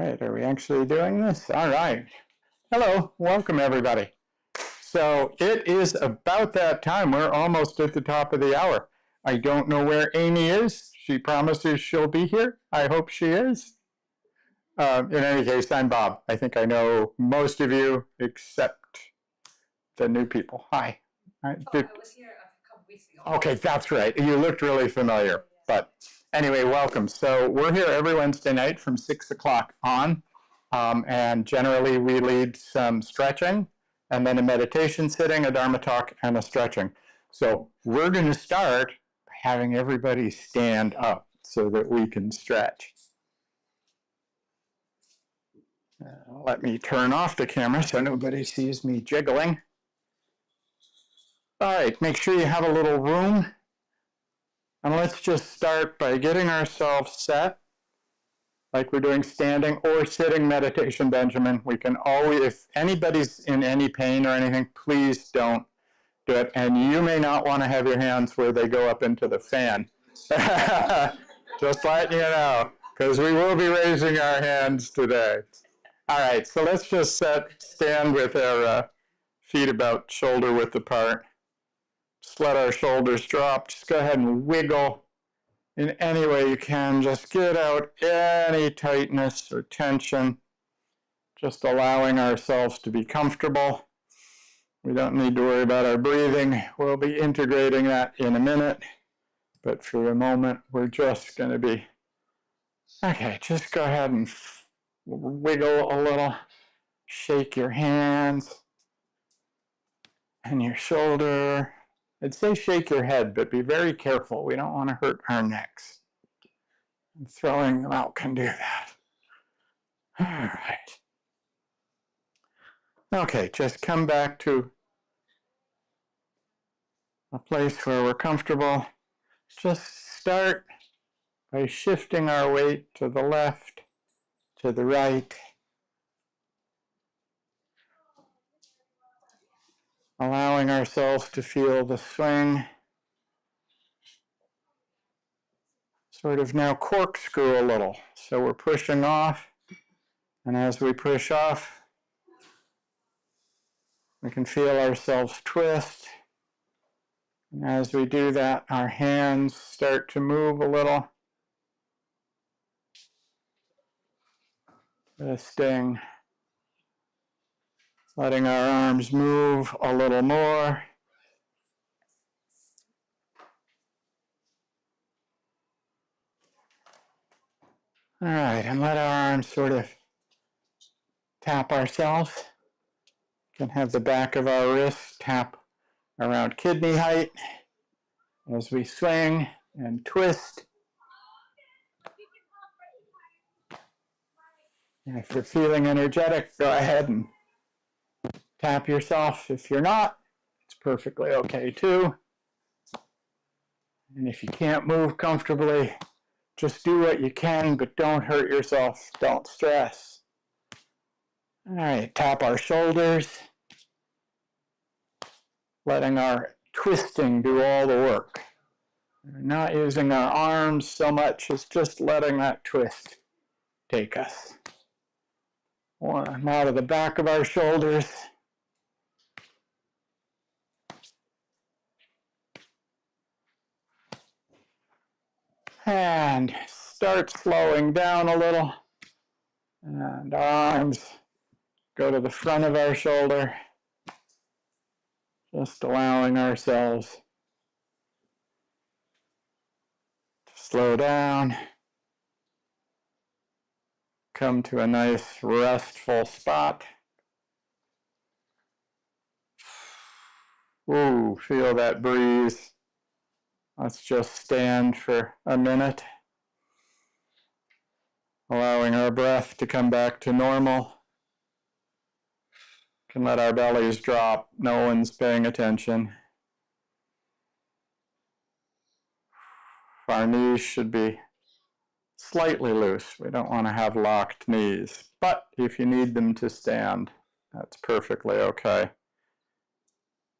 right, are we actually doing this? All right. Hello, welcome everybody. So it is about that time. We're almost at the top of the hour. I don't know where Amy is. She promises she'll be here. I hope she is. In any case, I'm Bob. I think I know most of you except the new people. Hi. I was here a couple weeks ago. Okay, that's right. You looked really familiar. But anyway, welcome. So we're here every Wednesday night from 6 o'clock on. And generally we lead some stretching and then a meditation sitting, a Dharma talk, and a stretching. So we're going to start by having everybody stand up so that we can stretch. Let me turn off the camera so nobody sees me jiggling. All right, make sure you have a little room. And let's just start by getting ourselves set, like we're doing standing or sitting meditation, Benjamin. We can always, if anybody's in any pain or anything, please don't do it. And you may not want to have your hands where they go up into the fan. Just letting you know, because we will be raising our hands today. All right, so let's just stand with our feet about shoulder width apart. Just let our shoulders drop. Just go ahead and wiggle in any way you can. Just get out any tightness or tension. Just allowing ourselves to be comfortable. We don't need to worry about our breathing. We'll be integrating that in a minute. But for the moment, we're just going to be, okay, just go ahead and wiggle a little. Shake your hands and your shoulder. I'd say shake your head, but be very careful. We don't want to hurt our necks. And throwing them out can do that. All right. Okay, just come back to a place where we're comfortable. Just start by shifting our weight to the left, to the right. Allowing ourselves to feel the swing. Sort of now corkscrew a little. So we're pushing off. And as we push off, we can feel ourselves twist. And as we do that, our hands start to move a little. Twisting. Letting our arms move a little more. All right, and let our arms sort of tap ourselves. We can have the back of our wrist tap around kidney height as we swing and twist. And if you're feeling energetic, go ahead and tap yourself. If you're not, it's perfectly okay too. And if you can't move comfortably, just do what you can, but don't hurt yourself. Don't stress. All right, tap our shoulders. Letting our twisting do all the work. We're not using our arms so much as just letting that twist take us. Now to the back of our shoulders. And start slowing down a little. And our arms go to the front of our shoulder. Just allowing ourselves to slow down. Come to a nice restful spot. Ooh, feel that breeze. Let's just stand for a minute. Allowing our breath to come back to normal. Can let our bellies drop. No one's paying attention. Our knees should be slightly loose. We don't want to have locked knees. But if you need them to stand, that's perfectly okay.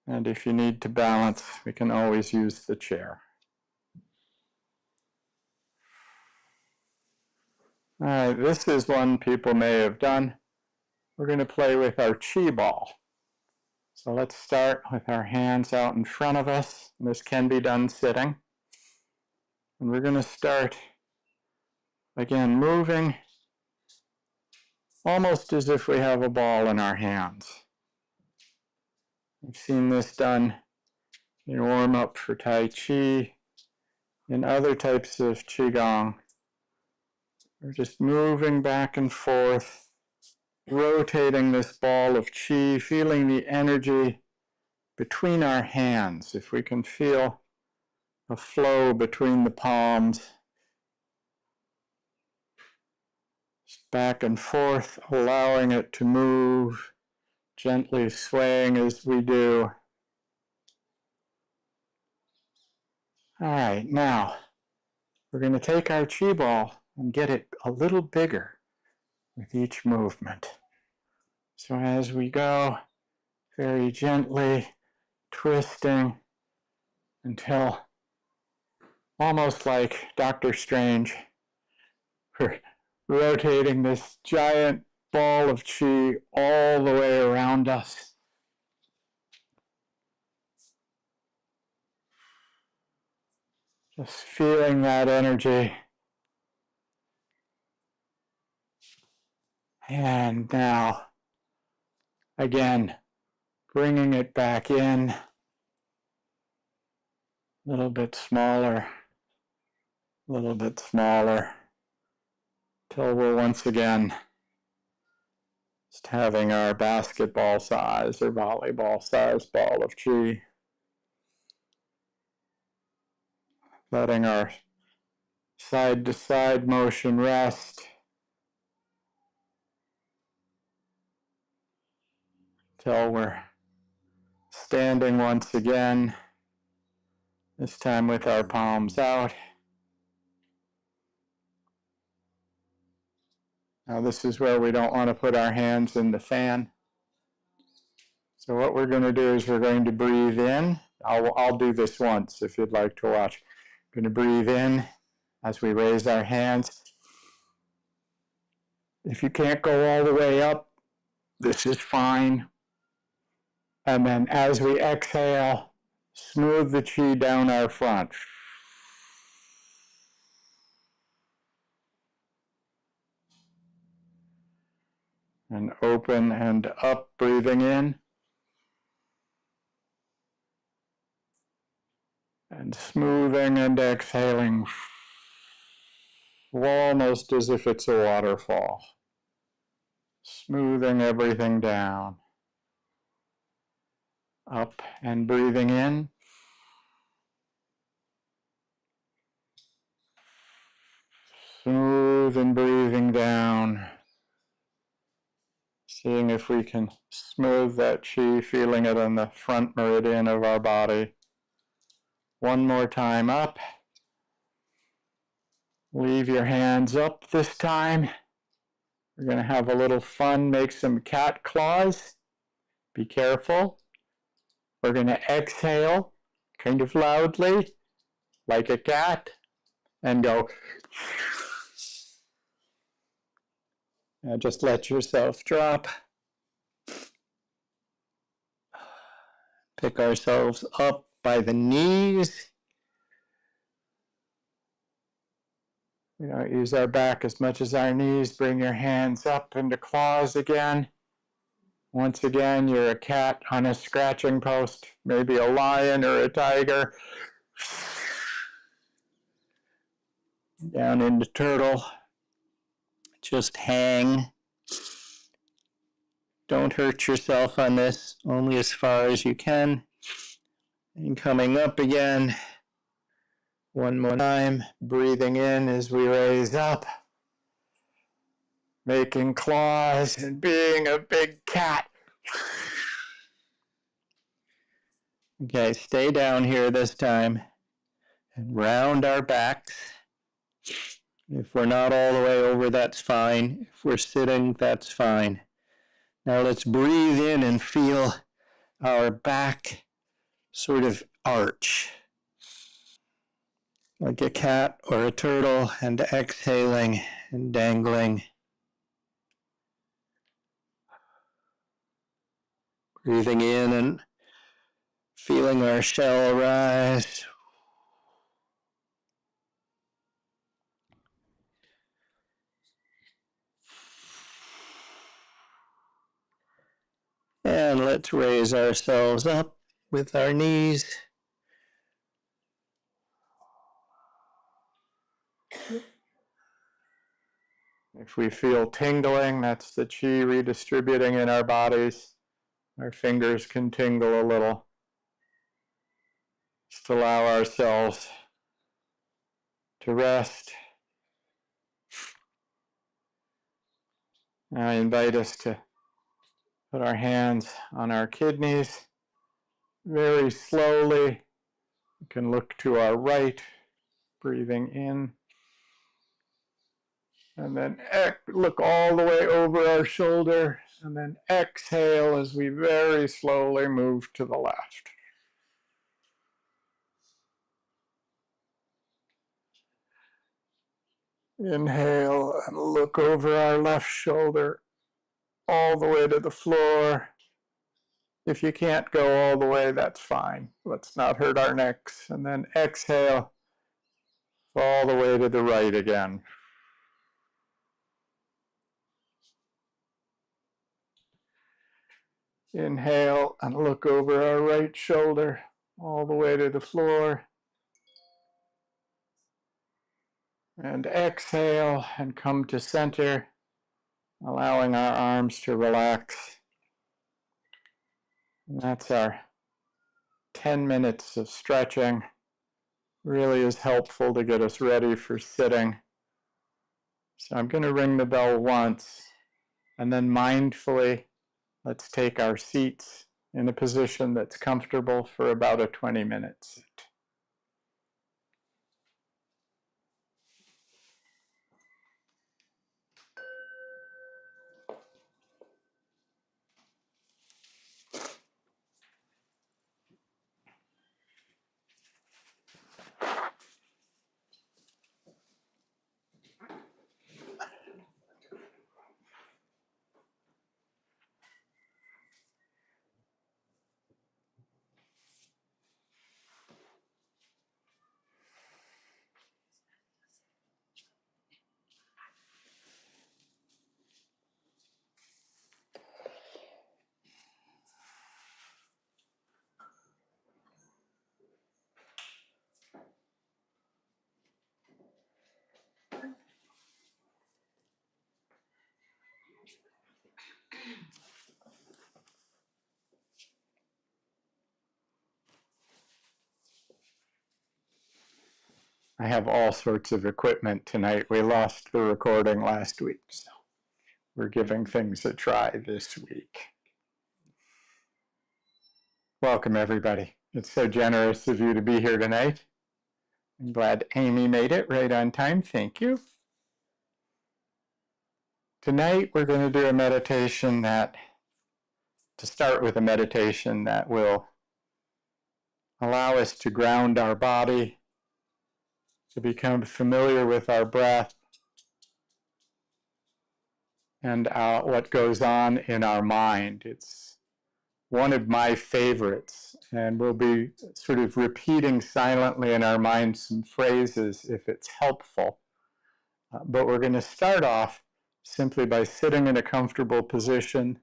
And if you need to balance, we can always use the chair. All right, this is one people may have done. We're going to play with our chi ball. So let's start with our hands out in front of us. This can be done sitting. And we're going to start, again, moving almost as if we have a ball in our hands. We've seen this done in warm-up for Tai Chi and other types of Qigong. We're just moving back and forth, rotating this ball of Qi, feeling the energy between our hands. If we can feel a flow between the palms, just back and forth, allowing it to move, gently swaying as we do. All right, now we're going to take our Qi ball and get it a little bigger with each movement. So as we go, very gently twisting until almost like Dr. Strange, we're rotating this giant ball of Qi all the way around us. Just feeling that energy. And now, again, bringing it back in, a little bit smaller, till we're once again just having our basketball size or volleyball size ball of Qi. Letting our side to side motion rest. Till we're standing once again, this time with our palms out. Now this is where we don't want to put our hands in the fan. So what we're going to do is we're going to breathe in. I'll do this once if you'd like to watch. We're going to breathe in as we raise our hands. If you can't go all the way up, this is fine. And then as we exhale, smooth the Qi down our front. And open and up, breathing in. And smoothing and exhaling, almost as if it's a waterfall. Smoothing everything down. Up and breathing in. Smooth and breathing down. Seeing if we can smooth that Qi, feeling it on the front meridian of our body. One more time up. Leave your hands up this time. We're going to have a little fun, make some cat claws. Be careful. We're going to exhale kind of loudly, like a cat, and go. Now just let yourself drop. Pick ourselves up by the knees. We don't use our back as much as our knees. Bring your hands up into claws again. Once again, you're a cat on a scratching post, maybe a lion or a tiger. Down into turtle. Just hang. Don't hurt yourself on this, only as far as you can. And coming up again. One more time, breathing in as we raise up. Making claws and being a big cat. Okay, stay down here this time. And round our backs. If we're not all the way over, that's fine. If we're sitting, that's fine. Now let's breathe in and feel our back sort of arch. Like a cat or a turtle, and exhaling, and dangling. Breathing in and feeling our shell rise. And let's raise ourselves up with our knees. If we feel tingling, that's the chi redistributing in our bodies. Our fingers can tingle a little. Just allow ourselves to rest. I invite us to put our hands on our kidneys very slowly. We can look to our right, breathing in. And then look all the way over our shoulder. And then exhale as we very slowly move to the left. Inhale and look over our left shoulder all the way to the floor. If you can't go all the way, that's fine. Let's not hurt our necks. And then exhale all the way to the right again. Inhale and look over our right shoulder all the way to the floor. And exhale and come to center, allowing our arms to relax. And that's our 10 minutes of stretching. Really is helpful to get us ready for sitting. So I'm going to ring the bell once, and then mindfully, let's take our seats in a position that's comfortable for about a 20-minute sit. I have all sorts of equipment tonight. We lost the recording last week, so we're giving things a try this week. Welcome, everybody. It's so generous of you to be here tonight. I'm glad Amy made it right on time. Thank you. Tonight, we're going to do a meditation to start with a meditation that will allow us to ground our body, to become familiar with our breath and what goes on in our mind. It's one of my favorites, and we'll be sort of repeating silently in our minds some phrases if it's helpful. But we're going to start off simply by sitting in a comfortable position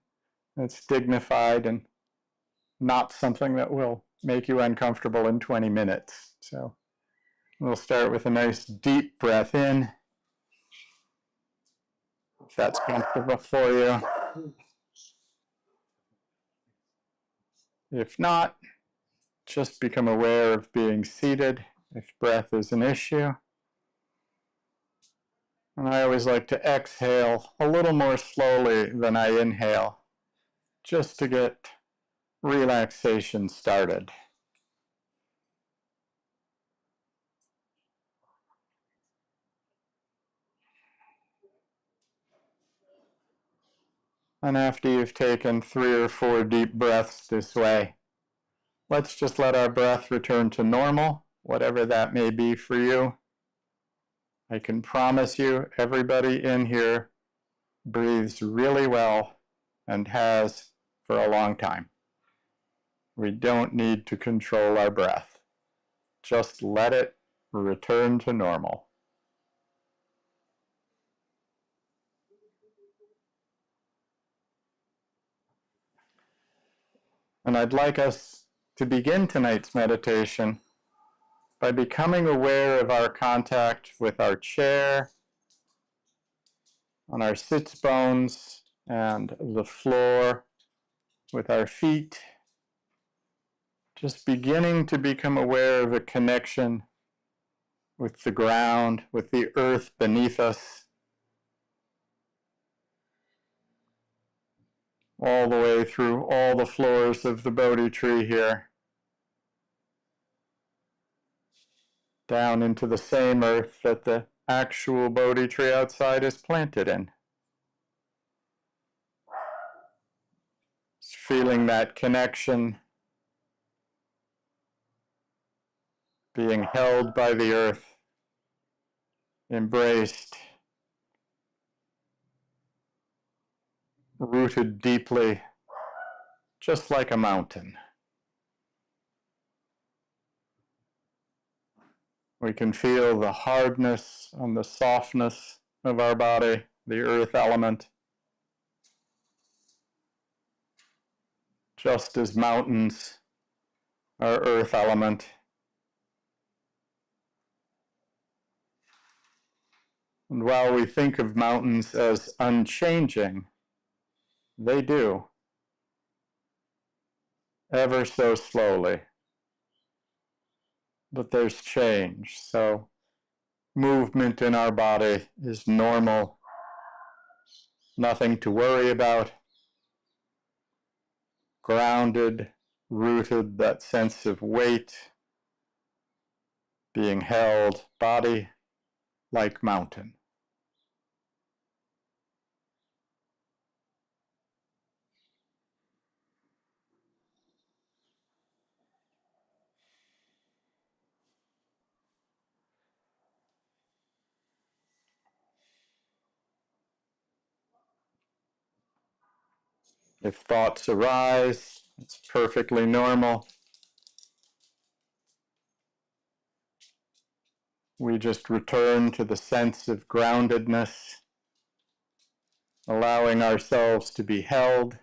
that's dignified and not something that will make you uncomfortable in 20 minutes. So we'll start with a nice deep breath in, if that's comfortable for you. If not, just become aware of being seated if breath is an issue. And I always like to exhale a little more slowly than I inhale, just to get relaxation started. And after you've taken 3 or 4 deep breaths this way, let's just let our breath return to normal, whatever that may be for you. I can promise you everybody in here breathes really well and has for a long time. We don't need to control our breath. Just let it return to normal. And I'd like us to begin tonight's meditation by becoming aware of our contact with our chair, on our sits bones, and the floor with our feet. Just beginning to become aware of a connection with the ground, with the earth beneath us, all the way through all the floors of the Bodhi tree here, down into the same earth that the actual Bodhi tree outside is planted in. Just feeling that connection, being held by the earth, embraced, rooted deeply, just like a mountain. We can feel the hardness and the softness of our body, the earth element, just as mountains are earth element. And while we think of mountains as unchanging, they do, ever so slowly. But there's change, so movement in our body is normal, nothing to worry about. Grounded, rooted, that sense of weight, being held, body like mountain. If thoughts arise, it's perfectly normal. We just return to the sense of groundedness, allowing ourselves to be held,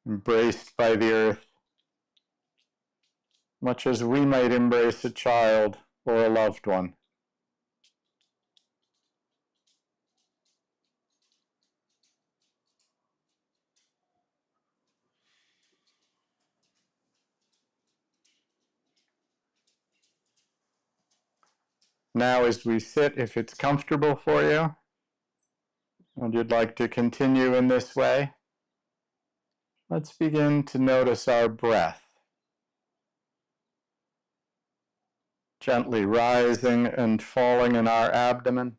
embraced by the earth, much as we might embrace a child or a loved one. Now, as we sit, if it's comfortable for you, and you'd like to continue in this way, let's begin to notice our breath, gently rising and falling in our abdomen.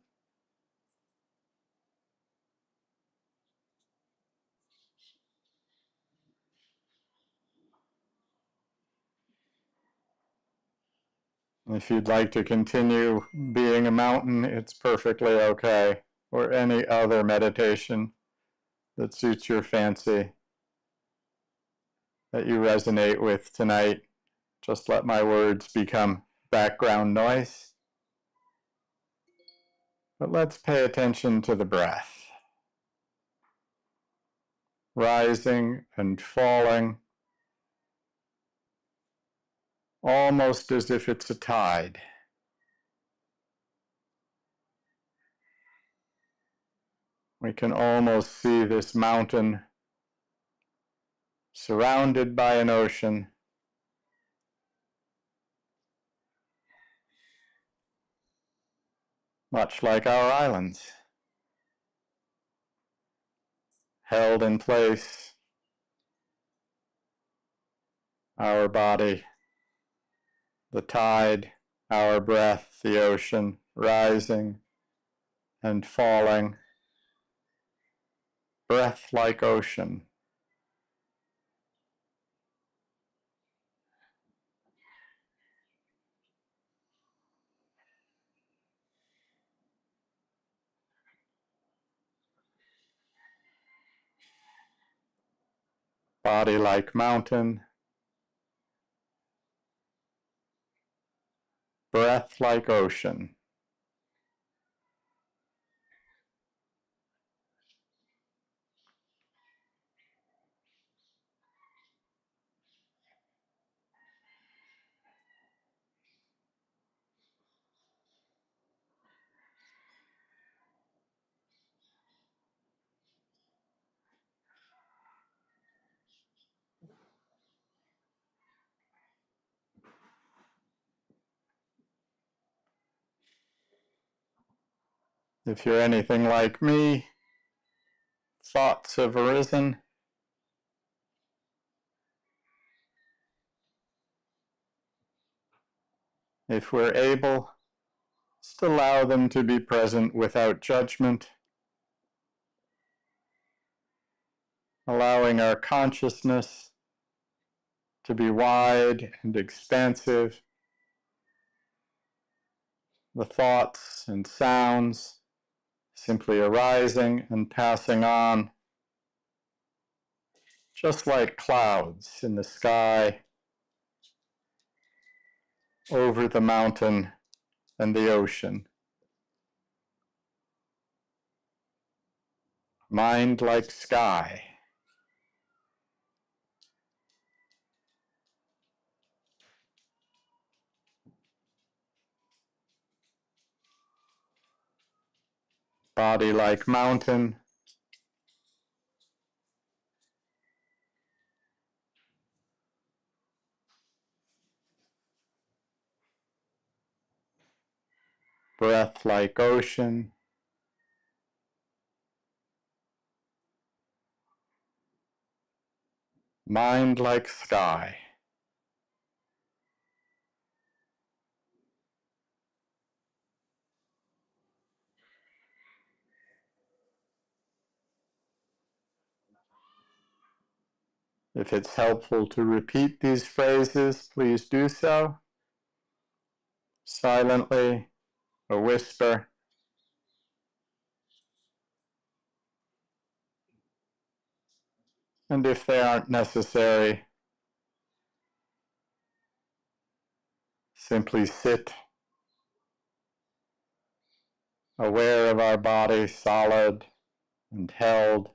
If you'd like to continue being a mountain, it's perfectly okay, or any other meditation that suits your fancy, that you resonate with tonight. Just let my words become background noise. But let's pay attention to the breath, rising and falling, almost as if it's a tide. We can almost see this mountain surrounded by an ocean, much like our islands, held in place, our body, the tide, our breath, the ocean, rising and falling, breath like ocean. body like mountain, breath like ocean. If you're anything like me, thoughts have arisen. If we're able, just allow them to be present without judgment, allowing our consciousness to be wide and expansive, the thoughts and sounds simply arising and passing on, just like clouds in the sky, over the mountain and the ocean. Mind like sky. Body like mountain. Breath like ocean. Mind like sky. If it's helpful to repeat these phrases, please do so, silently, a whisper. And if they aren't necessary, simply sit, aware of our body solid and held,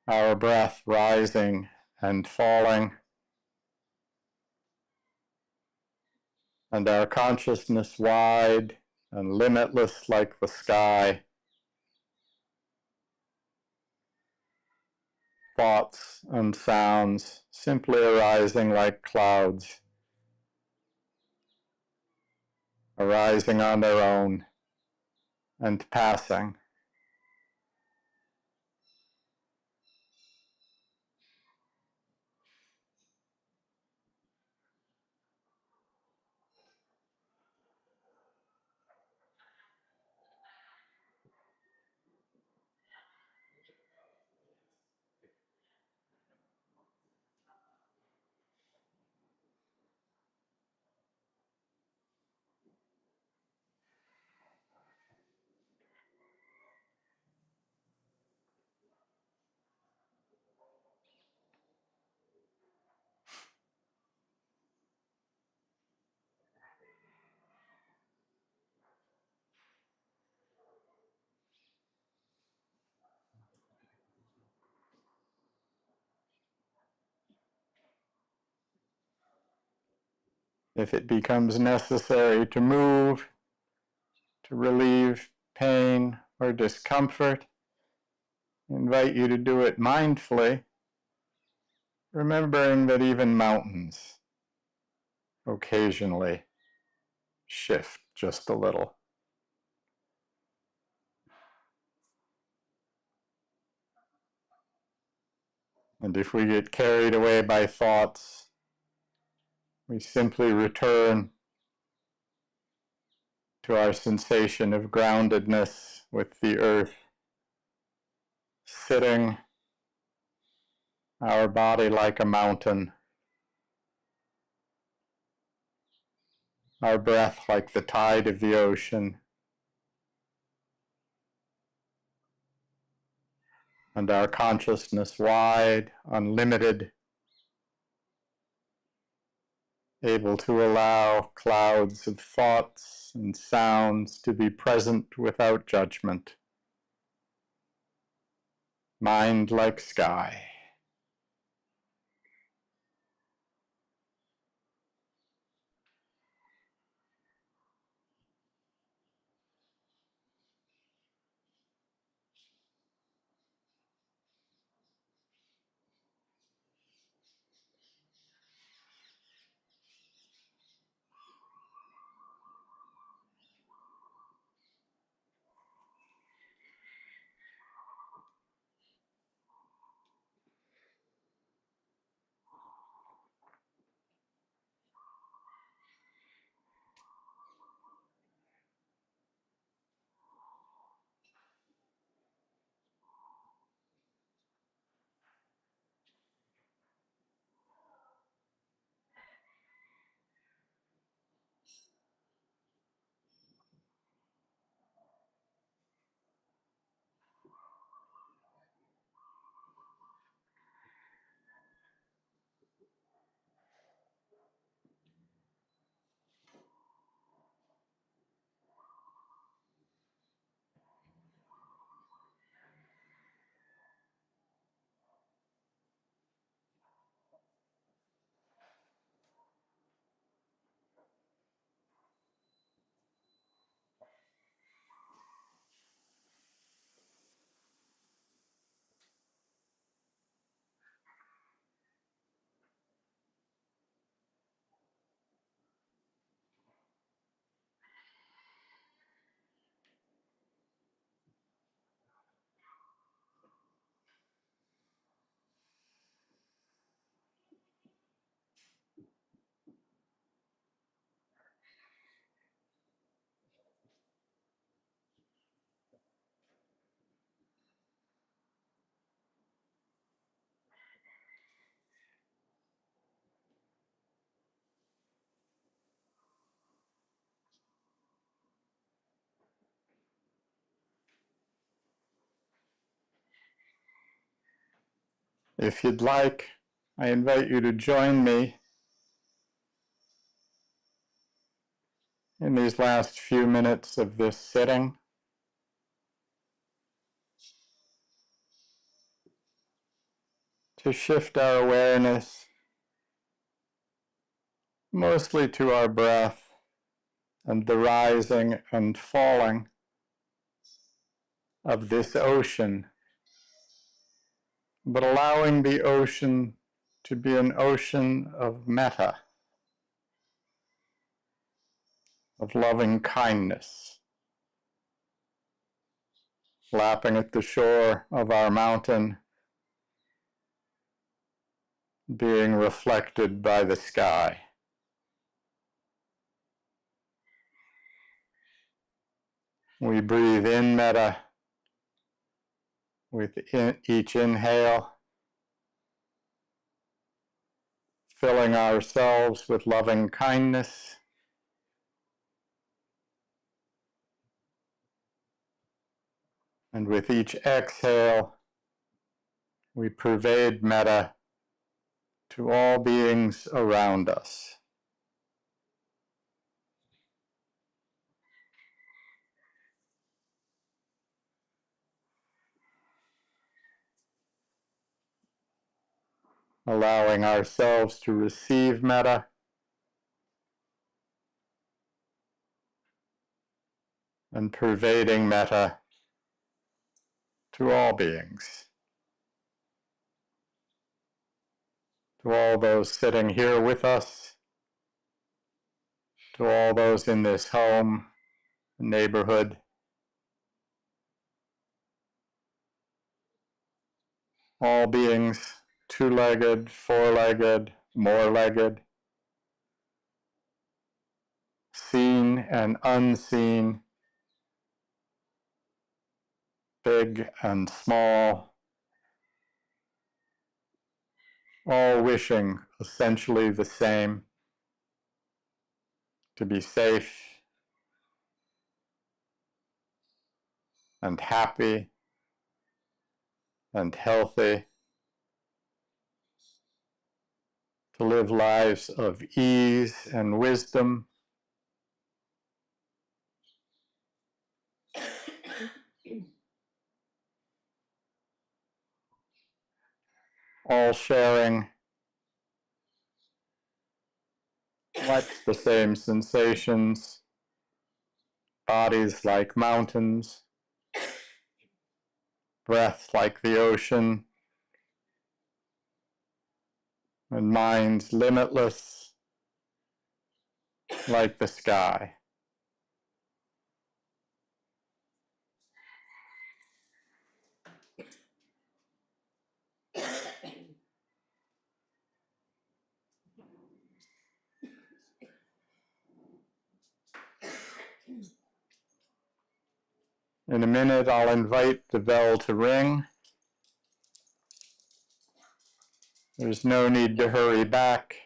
our breath rising and falling, and our consciousness wide and limitless like the sky. Thoughts and sounds simply arising like clouds, arising on their own and passing. If it becomes necessary to move, to relieve pain or discomfort, I invite you to do it mindfully, remembering that even mountains occasionally shift just a little. And if we get carried away by thoughts, we simply return to our sensation of groundedness with the earth, sitting our body like a mountain, our breath like the tide of the ocean, and our consciousness wide, unlimited, able to allow clouds of thoughts and sounds to be present without judgment. Mind like sky. If you'd like, I invite you to join me in these last few minutes of this sitting. To shift our awareness mostly to our breath and the rising and falling of this ocean, but allowing the ocean to be an ocean of metta, of loving kindness, lapping at the shore of our mountain, being reflected by the sky. We breathe in metta with each inhale, filling ourselves with loving kindness, and with each exhale, we pervade metta to all beings around us. Allowing ourselves to receive metta and pervading metta to all beings, to all those sitting here with us, to all those in this home, neighborhood, all beings, two-legged, four-legged, more-legged, seen and unseen, big and small, all wishing essentially the same, to be safe and happy and healthy, to live lives of ease and wisdom, all sharing much the same sensations, bodies like mountains, breath like the ocean, and minds limitless like the sky. In a minute, I'll invite the bell to ring. There's no need to hurry back.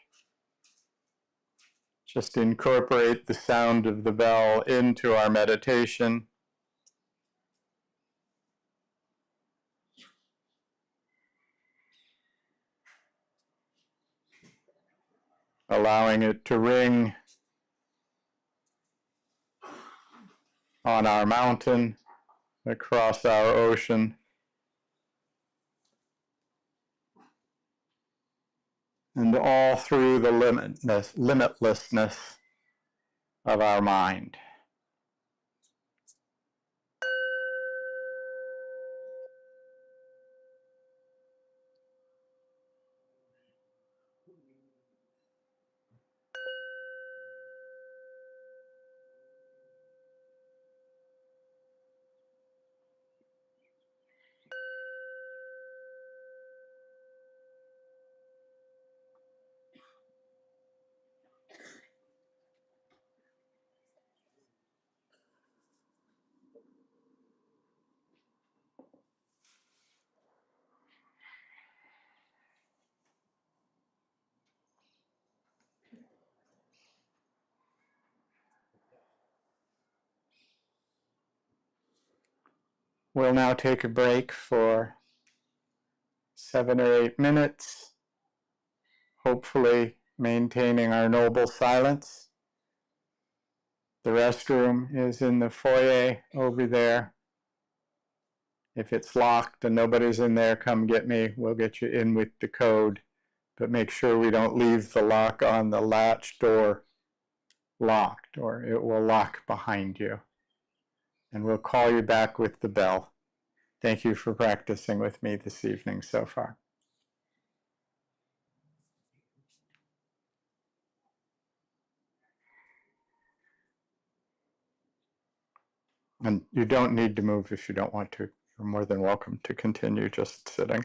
Just incorporate the sound of the bell into our meditation. Allowing it to ring on our mountain, across our ocean, and all through the limitlessness of our mind. We'll now take a break for 7 or 8 minutes, hopefully maintaining our noble silence. The restroom is in the foyer over there. If it's locked and nobody's in there, come get me. We'll get you in with the code, but make sure we don't leave the lock on the latch door locked, or it will lock behind you. And we'll call you back with the bell. Thank you for practicing with me this evening so far. And you don't need to move if you don't want to. You're more than welcome to continue just sitting.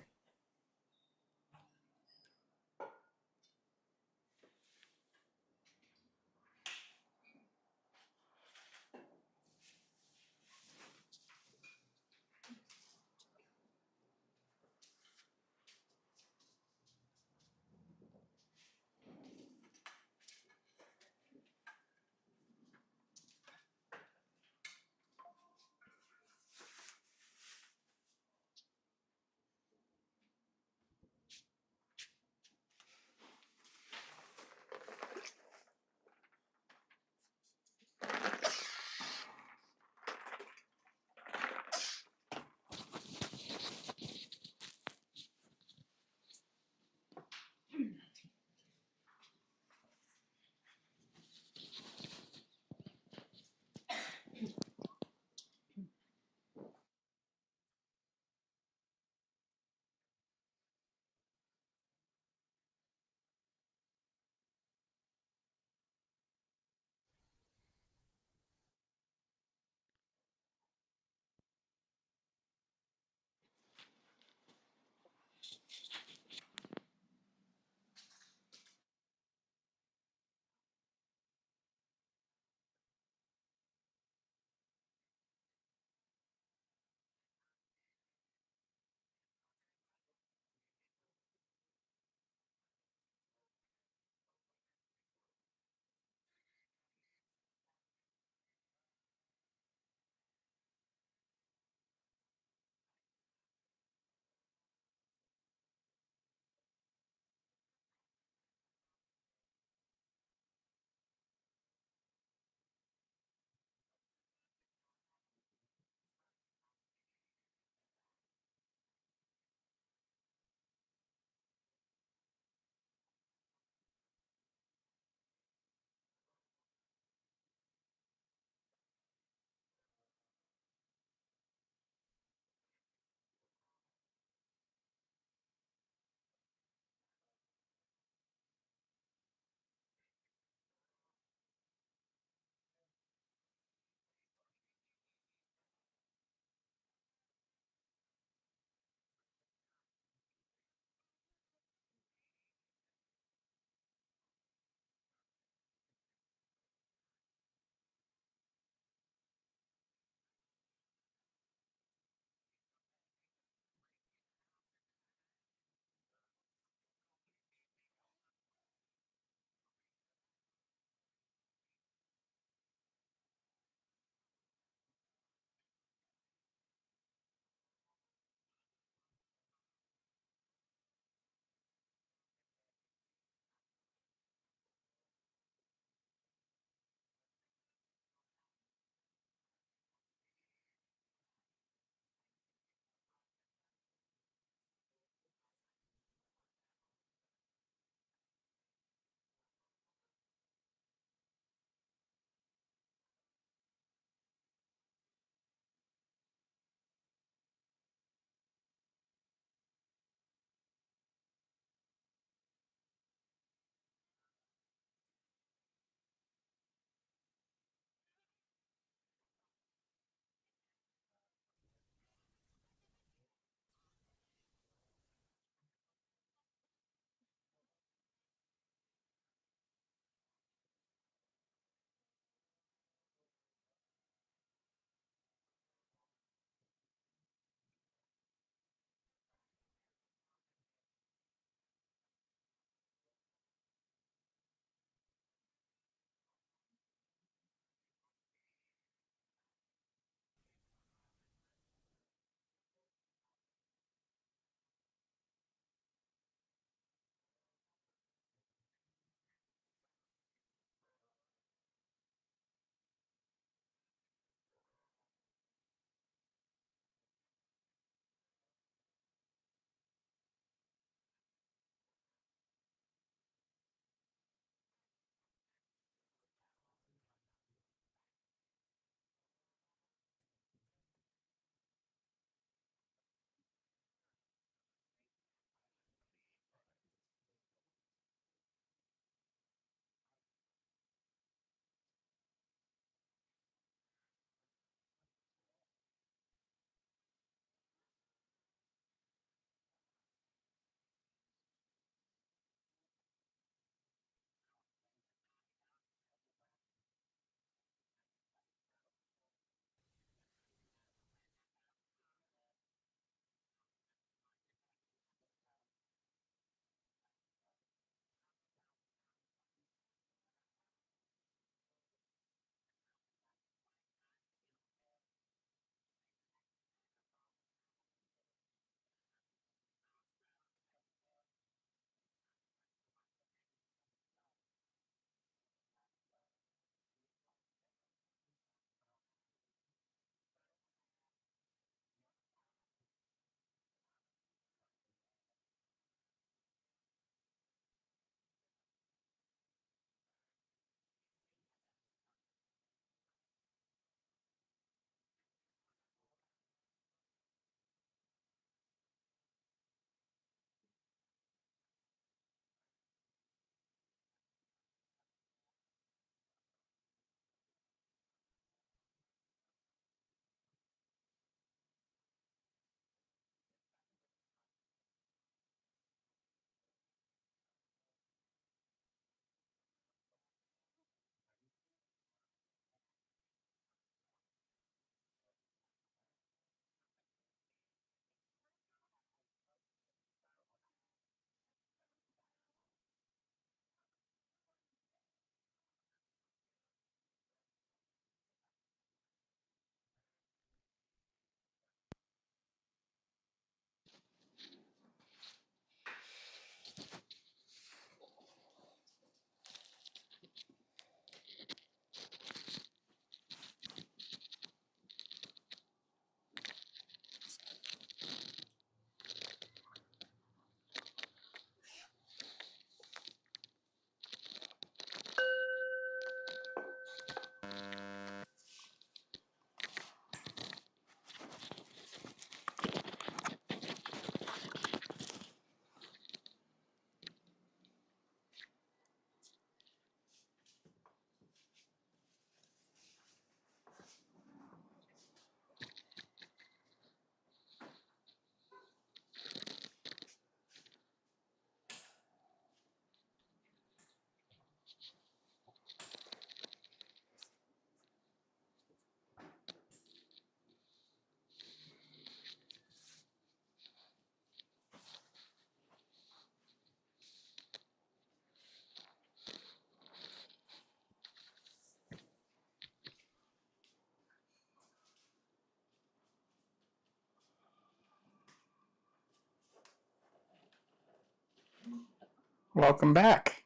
Welcome back.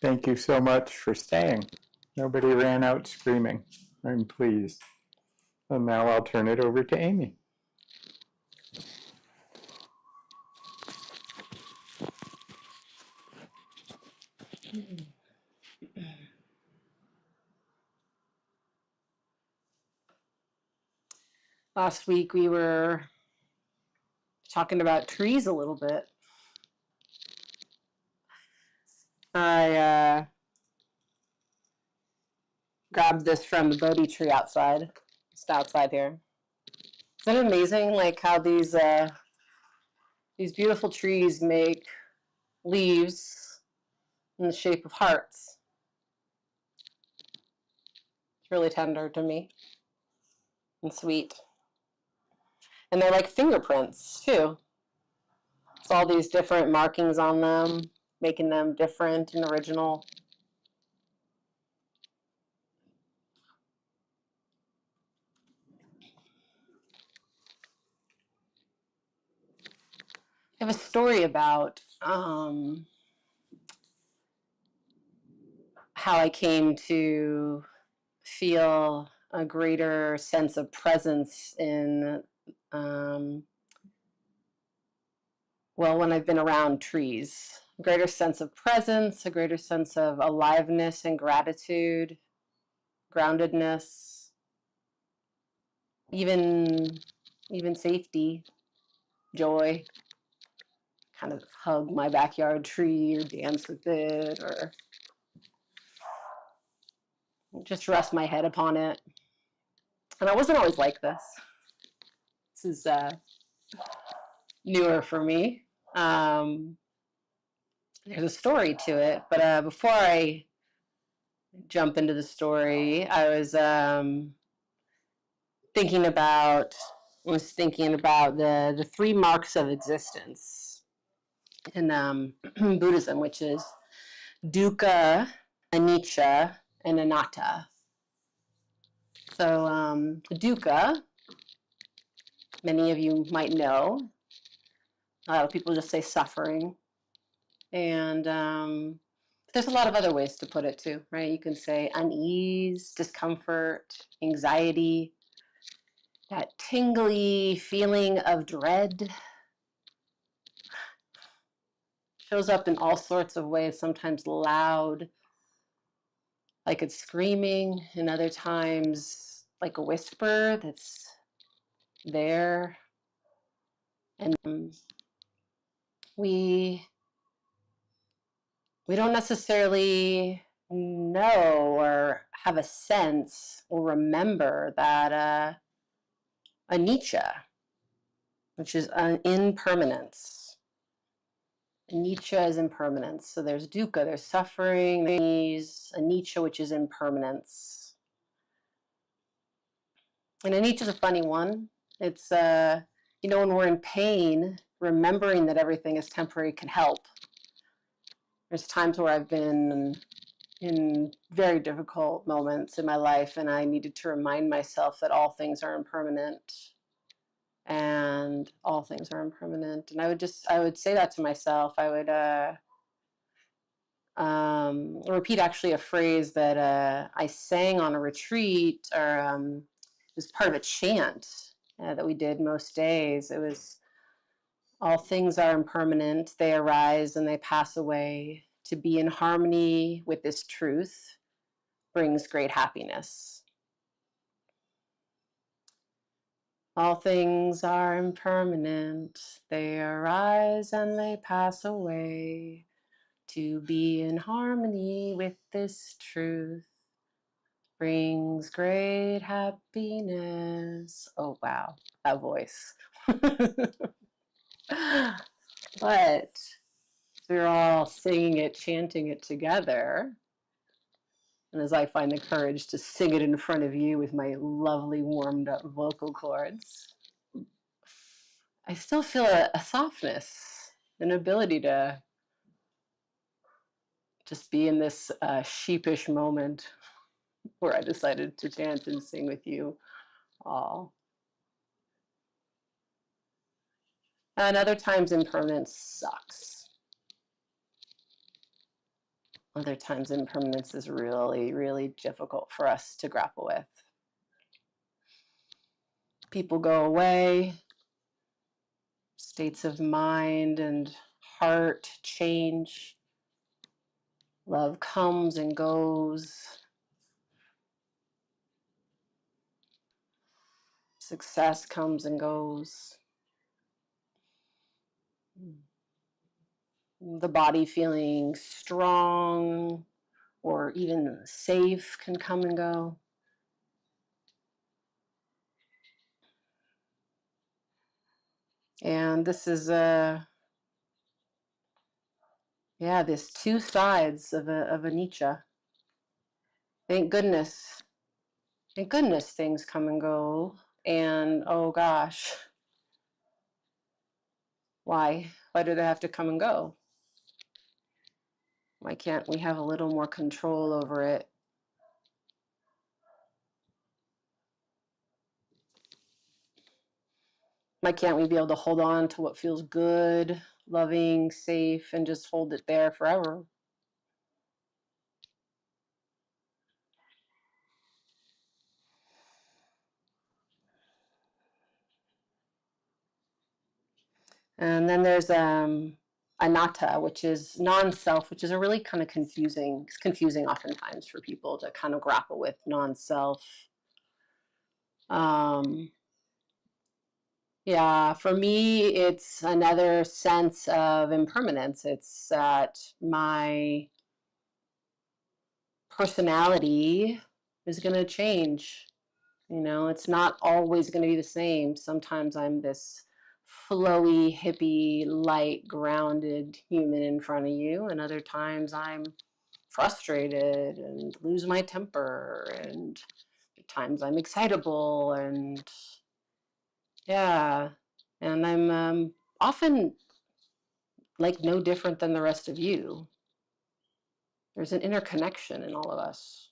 Thank you so much for staying. Nobody ran out screaming. I'm pleased. And now I'll turn it over to Amy. Last week we were talking about trees a little bit. I grabbed this from the Bodhi tree outside, just outside here. Isn't it amazing, like how these beautiful trees make leaves in the shape of hearts? It's really tender to me and sweet. And they're like fingerprints too. It's all these different markings on them, making them different and original. I have a story about how I came to feel a greater sense of presence in, when I've been around trees. A greater sense of presence, a greater sense of aliveness and gratitude, groundedness, even safety, joy. Kind of hug my backyard tree or dance with it or just rest my head upon it. And I wasn't always like this. This is newer for me. There's a story to it, but before I jump into the story, I was thinking about the three marks of existence in Buddhism, which is dukkha, anicca, and anatta. So dukkha, many of you might know. A lot of people just say suffering. And there's a lot of other ways to put it too, right? You can say unease, discomfort, anxiety, that tingly feeling of dread. Shows up in all sorts of ways, sometimes loud, like it's screaming, and other times like a whisper that's there. And we don't necessarily know or have a sense or remember that anicca, which is impermanence. Anicca is impermanence. So there's dukkha, there's suffering, there's anicca, which is impermanence. And anicca is a funny one. It's, when we're in pain, remembering that everything is temporary can help. There's times where I've been in very difficult moments in my life, and I needed to remind myself that all things are impermanent. And all things are impermanent. And I would say that to myself. I would repeat actually a phrase that I sang on a retreat, or it was part of a chant that we did most days. It was, all things are impermanent, they arise and they pass away. To be in harmony with this truth brings great happiness. All things are impermanent, they arise and they pass away. To be in harmony with this truth brings great happiness. Oh, wow, that voice. But we're all singing it, chanting it together. And as I find the courage to sing it in front of you with my lovely warmed up vocal cords, I still feel a softness, an ability to just be in this sheepish moment where I decided to chant and sing with you all. And other times impermanence sucks. Other times impermanence is really, really difficult for us to grapple with. People go away, states of mind and heart change. Love comes and goes. Success comes and goes. The body feeling strong or even safe can come and go. And this is this two sides of a Nietzsche. Thank goodness things come and go. And oh gosh, why do they have to come and go? Why can't we have a little more control over it? Why can't we be able to hold on to what feels good, loving, safe, and just hold it there forever? And then there's anatta, which is non-self, which is a really kind of confusing oftentimes for people to kind of grapple with non-self. Yeah, for me, it's another sense of impermanence. It's that my personality is going to change. You know, it's not always going to be the same. Sometimes I'm this flowy, hippie, light, grounded human in front of you, and other times I'm frustrated and lose my temper, and at times I'm excitable, and yeah, and I'm often like no different than the rest of you. There's an interconnection in all of us.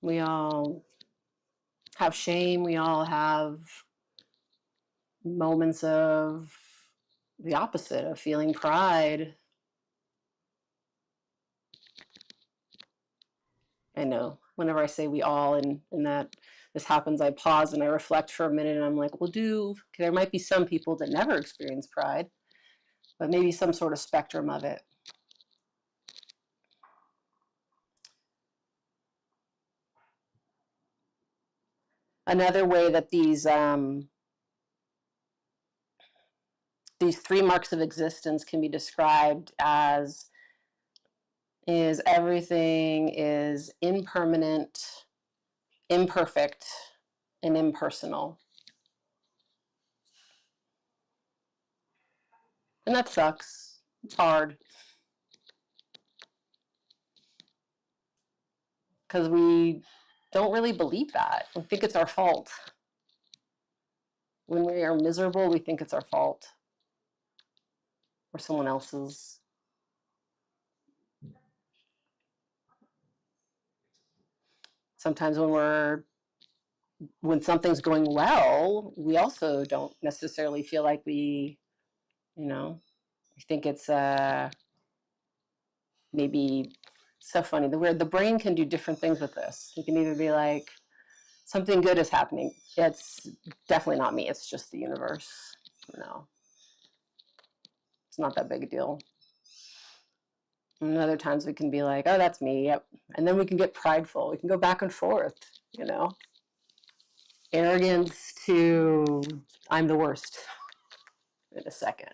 We all have shame, we all have moments of the opposite, of feeling pride. I know whenever I say we all and that this happens, I pause and I reflect for a minute and I'm like, well, there might be some people that never experience pride, but maybe some sort of spectrum of it. Another way that these three marks of existence can be described as is everything is impermanent, imperfect, and impersonal. And that sucks. It's hard. Because we don't really believe that. We think it's our fault. When we are miserable, we think it's our fault or someone else's. Sometimes when something's going well, we also don't necessarily feel like we think it's maybe so funny. The brain can do different things with this. You can either be like, something good is happening. It's definitely not me. It's just the universe. No, it's not that big a deal. And other times we can be like, oh, that's me. Yep. And then we can get prideful. We can go back and forth, Arrogance to I'm the worst in a second.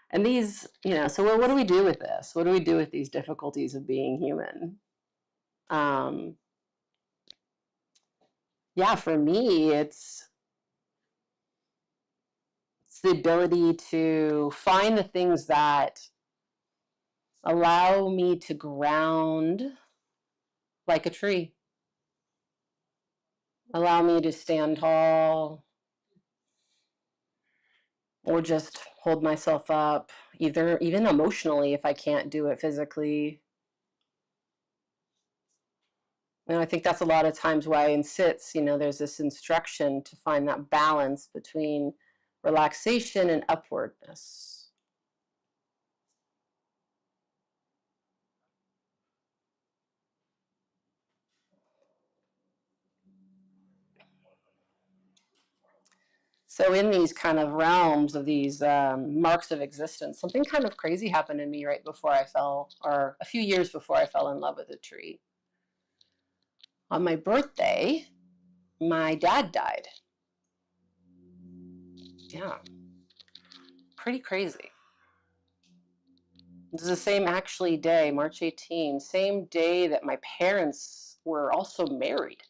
And these, so what do we do with this? What do we do with these difficulties of being human? For me, it's the ability to find the things that allow me to ground like a tree, allow me to stand tall, or just hold myself up, even emotionally if I can't do it physically. And I think that's a lot of times why in sits, there's this instruction to find that balance between relaxation and upwardness. So in these kind of realms of these marks of existence, something kind of crazy happened to me right before I fell, or a few years before I fell in love with a tree. On my birthday, my dad died. Yeah, pretty crazy. It was the same actually day, March 18, same day that my parents were also married.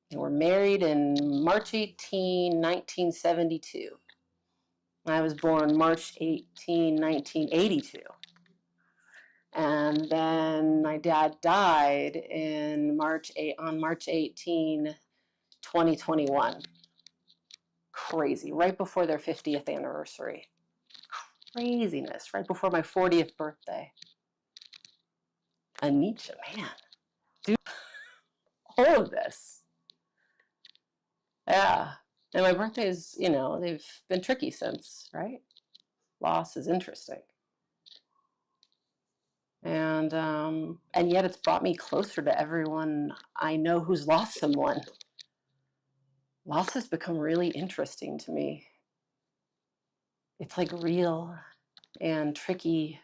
They were married in March 18, 1972. I was born March 18, 1982. And then my dad died on March 18, 2021. Crazy, right before their 50th anniversary. Craziness, right before my 40th birthday. Anicca, man, dude, all of this. Yeah. And my birthdays, they've been tricky since, right? Loss is interesting. And yet it's brought me closer to everyone I know who's lost someone. Loss has become really interesting to me. It's like real and tricky,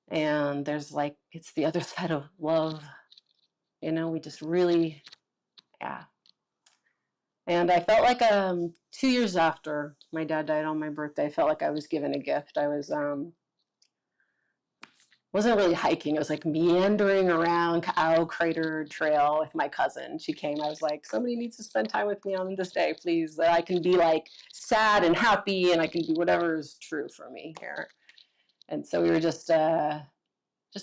and there's like, it's the other side of love. We just really, yeah. And I felt like 2 years after my dad died on my birthday, I felt like I was given a gift. I wasn't really hiking. I was like meandering around Owl Crater Trail with my cousin. She came. I was like, somebody needs to spend time with me on this day, please. That I can be like sad and happy, and I can do whatever is true for me here. And so we were just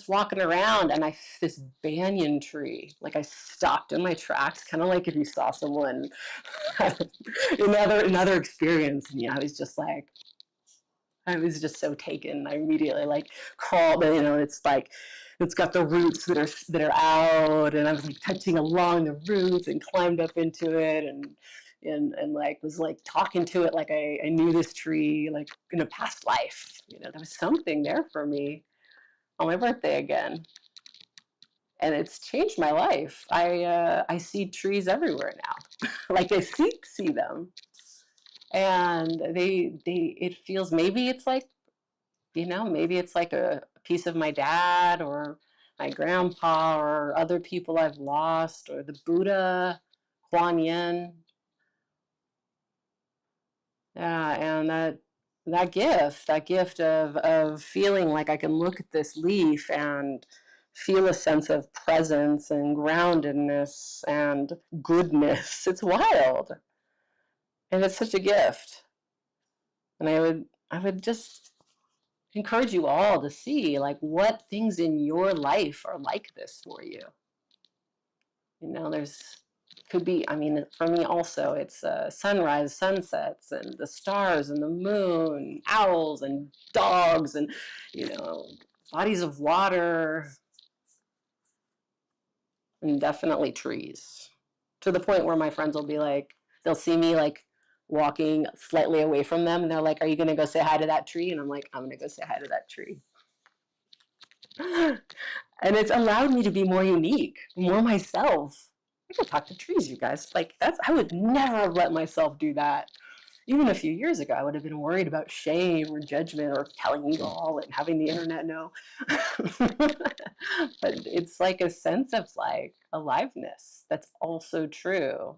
walking around, and this banyan tree. Like I stopped in my tracks, kind of like if you saw someone another experience. And I was just so taken. I immediately like crawled, it's like, it's got the roots that are out, and I was like touching along the roots and climbed up into it, and like was like talking to it like I knew this tree like in a past life. There was something there for me on my birthday again, and it's changed my life. I see trees everywhere now, like I see them, and it feels, maybe it's like, maybe it's like a piece of my dad or my grandpa or other people I've lost, or the Buddha, Kuan Yin. Yeah, and that gift of feeling like I can look at this leaf and feel a sense of presence and groundedness and goodness. It's wild. And it's such a gift. And I would just encourage you all to see like what things in your life are like this for you. There's could be, I mean, for me also, it's sunrise, sunsets, and the stars and the moon, owls and dogs, and bodies of water, and definitely trees. To the point where my friends will be like, they'll see me like walking slightly away from them, and they're like, "Are you gonna go say hi to that tree?" And I'm like, "I'm gonna go say hi to that tree." And it's allowed me to be more unique, more myself. I can talk to trees, you guys. Like I would never have let myself do that. Even a few years ago, I would have been worried about shame or judgment or telling you all and having the internet know. But it's like a sense of like aliveness that's also true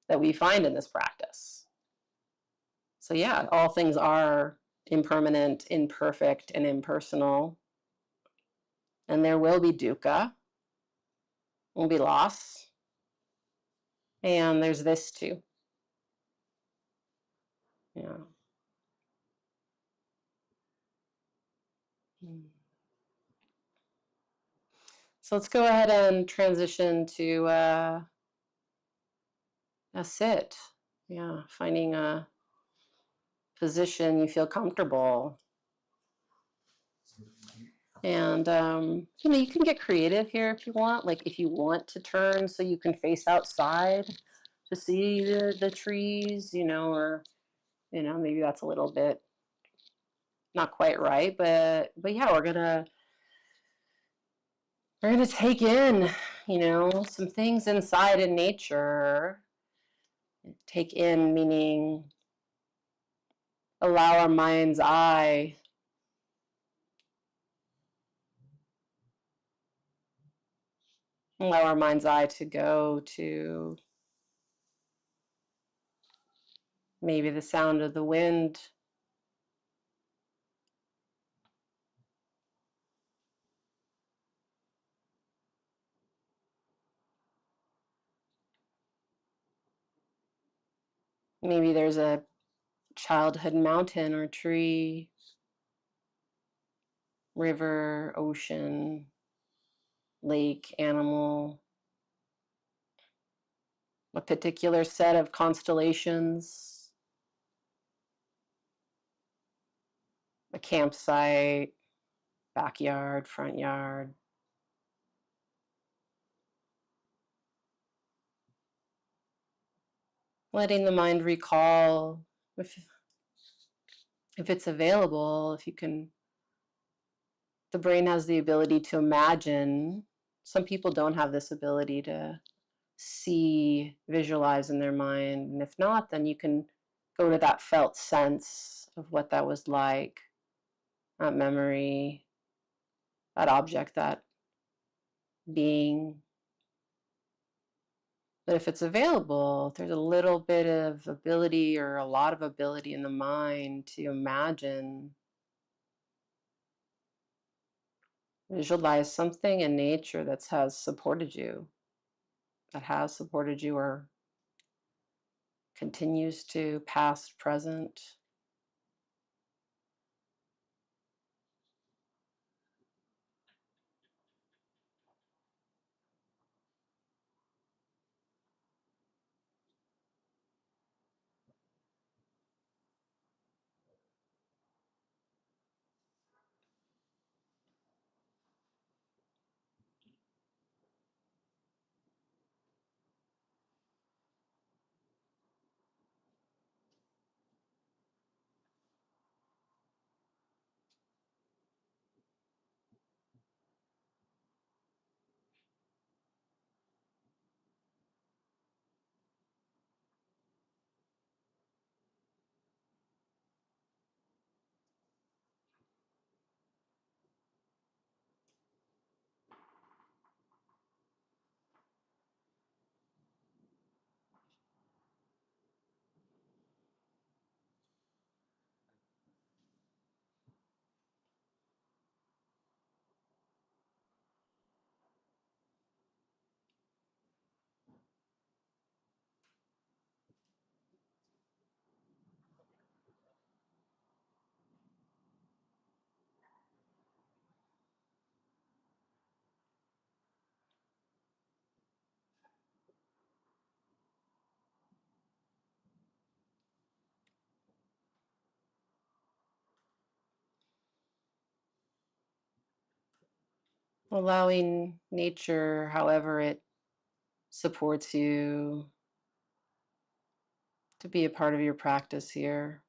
that we find in this practice. So yeah, all things are impermanent, imperfect, and impersonal. And there will be dukkha, will be loss. And there's this too. Yeah. So let's go ahead and transition to a sit. Yeah, finding a position you feel comfortable. And, you can get creative here if you want. Like if you want to turn so you can face outside to see the trees, or, maybe that's a little bit not quite right, but yeah, we're gonna take in, some things inside in nature. Take in meaning allow our mind's eye to go to maybe the sound of the wind, maybe there's a childhood mountain or tree, river, ocean, lake, animal, a particular set of constellations, a campsite, backyard, front yard. Letting the mind recall, if it's available, if you can, the brain has the ability to imagine. Some people don't have this ability to see, visualize in their mind. And if not, then you can go to that felt sense of what that was like, that memory, that object, that being. But if it's available, if there's a little bit of ability or a lot of ability in the mind to imagine, visualize something in nature that has supported you or continues to, past, present. Allowing nature, however it supports you, to be a part of your practice here.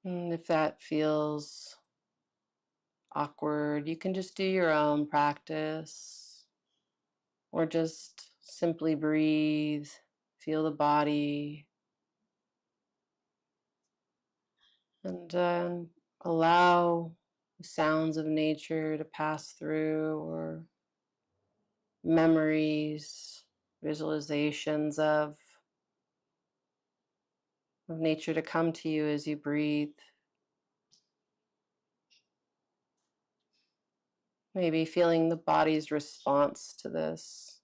And if that feels awkward, you can just do your own practice or just simply breathe, feel the body, and allow the sounds of nature to pass through, or memories, visualizations of nature to come to you as you breathe. Maybe feeling the body's response to this.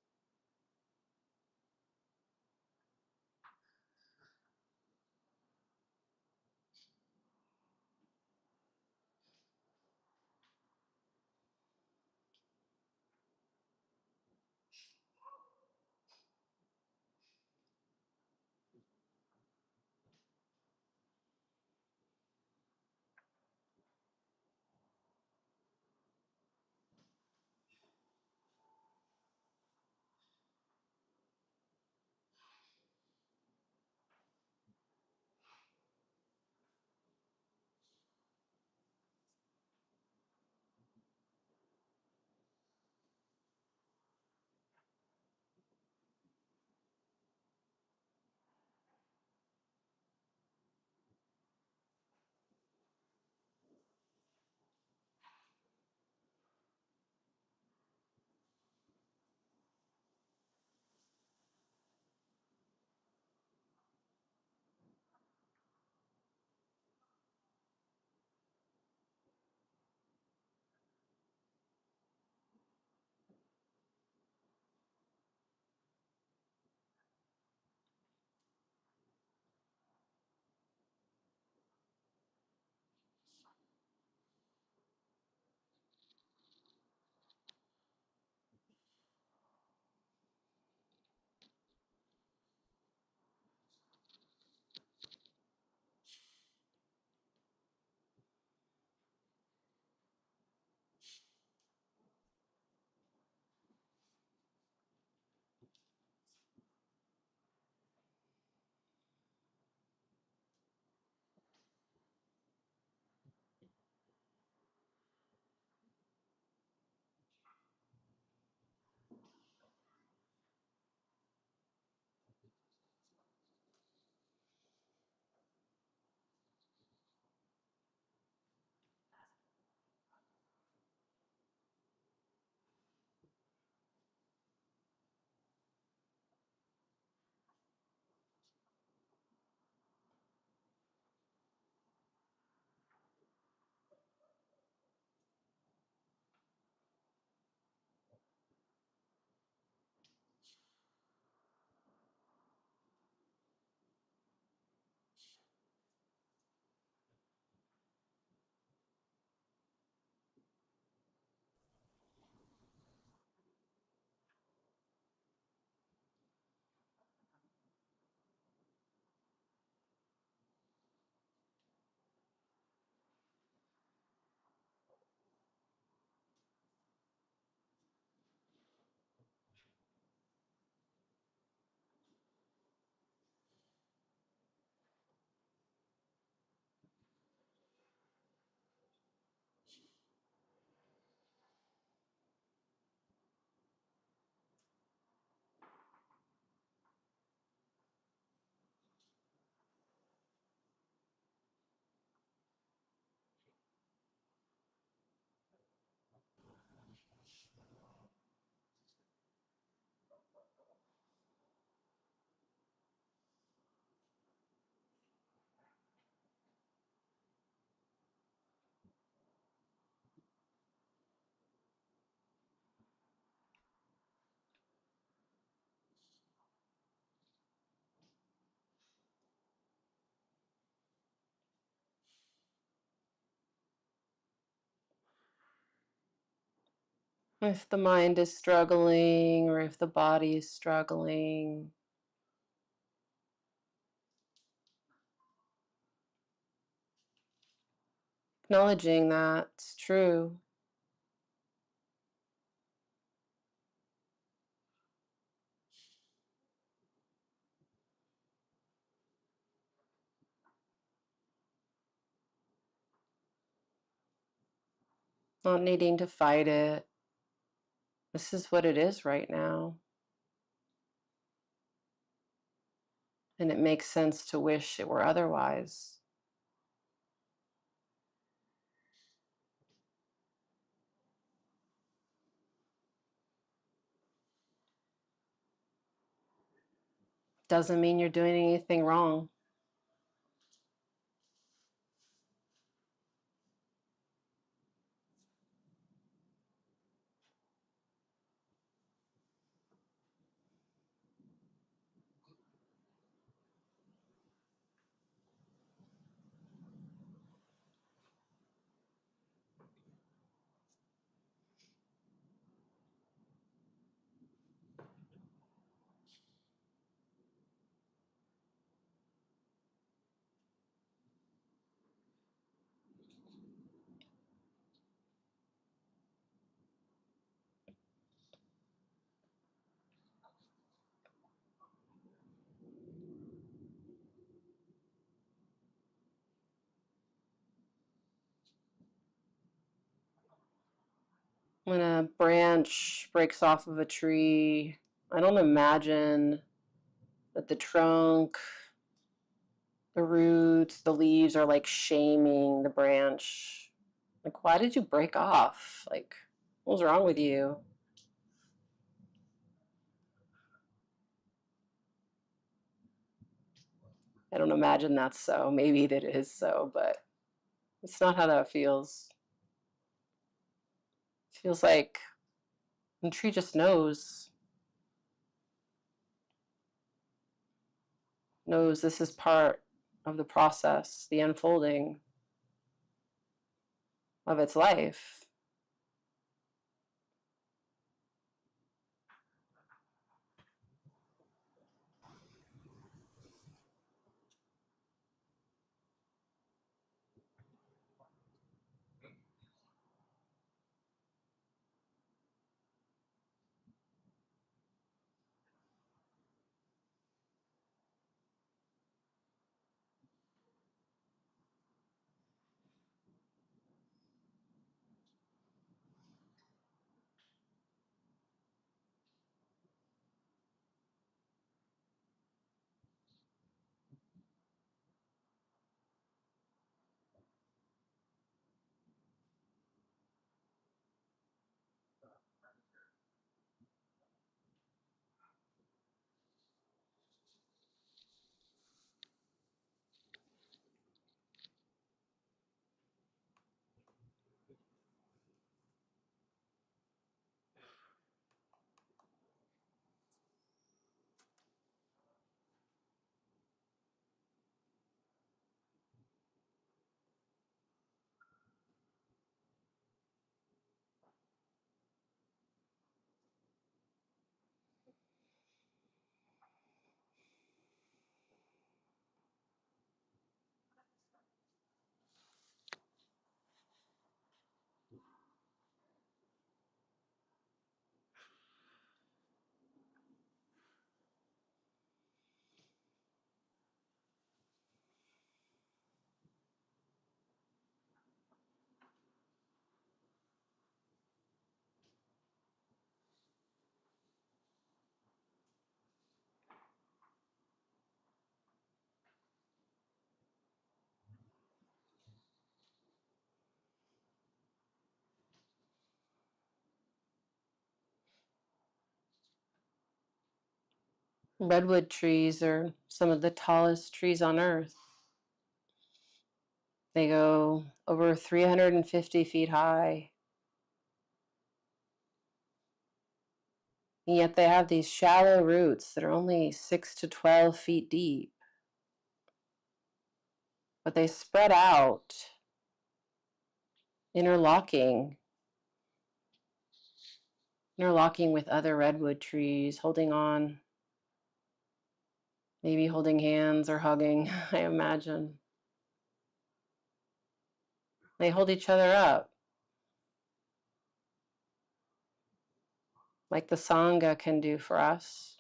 If the mind is struggling or if the body is struggling, acknowledging that it's true. Not needing to fight it. This is what it is right now. And it makes sense to wish it were otherwise. Doesn't mean you're doing anything wrong. When a branch breaks off of a tree, I don't imagine that the trunk, the roots, the leaves are like shaming the branch. Like, why did you break off? Like, what was wrong with you? I don't imagine that's so. Maybe that is so, but it's not how that feels. It feels like the tree just knows this is part of the process, the unfolding of its life. Redwood trees are some of the tallest trees on earth. They go over 350 feet high. And yet they have these shallow roots that are only 6 to 12 feet deep. But they spread out, interlocking. interlocking with other redwood trees, holding on, maybe holding hands or hugging, I imagine. They hold each other up, like the Sangha can do for us.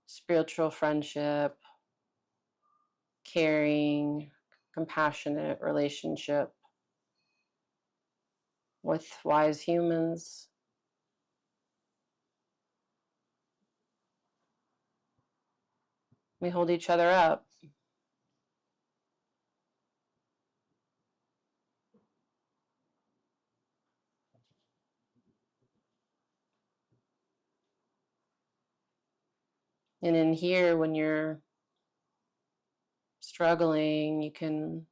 Spiritual friendship, caring, compassionate relationship with wise humans. We hold each other up. And in here, when you're struggling, you can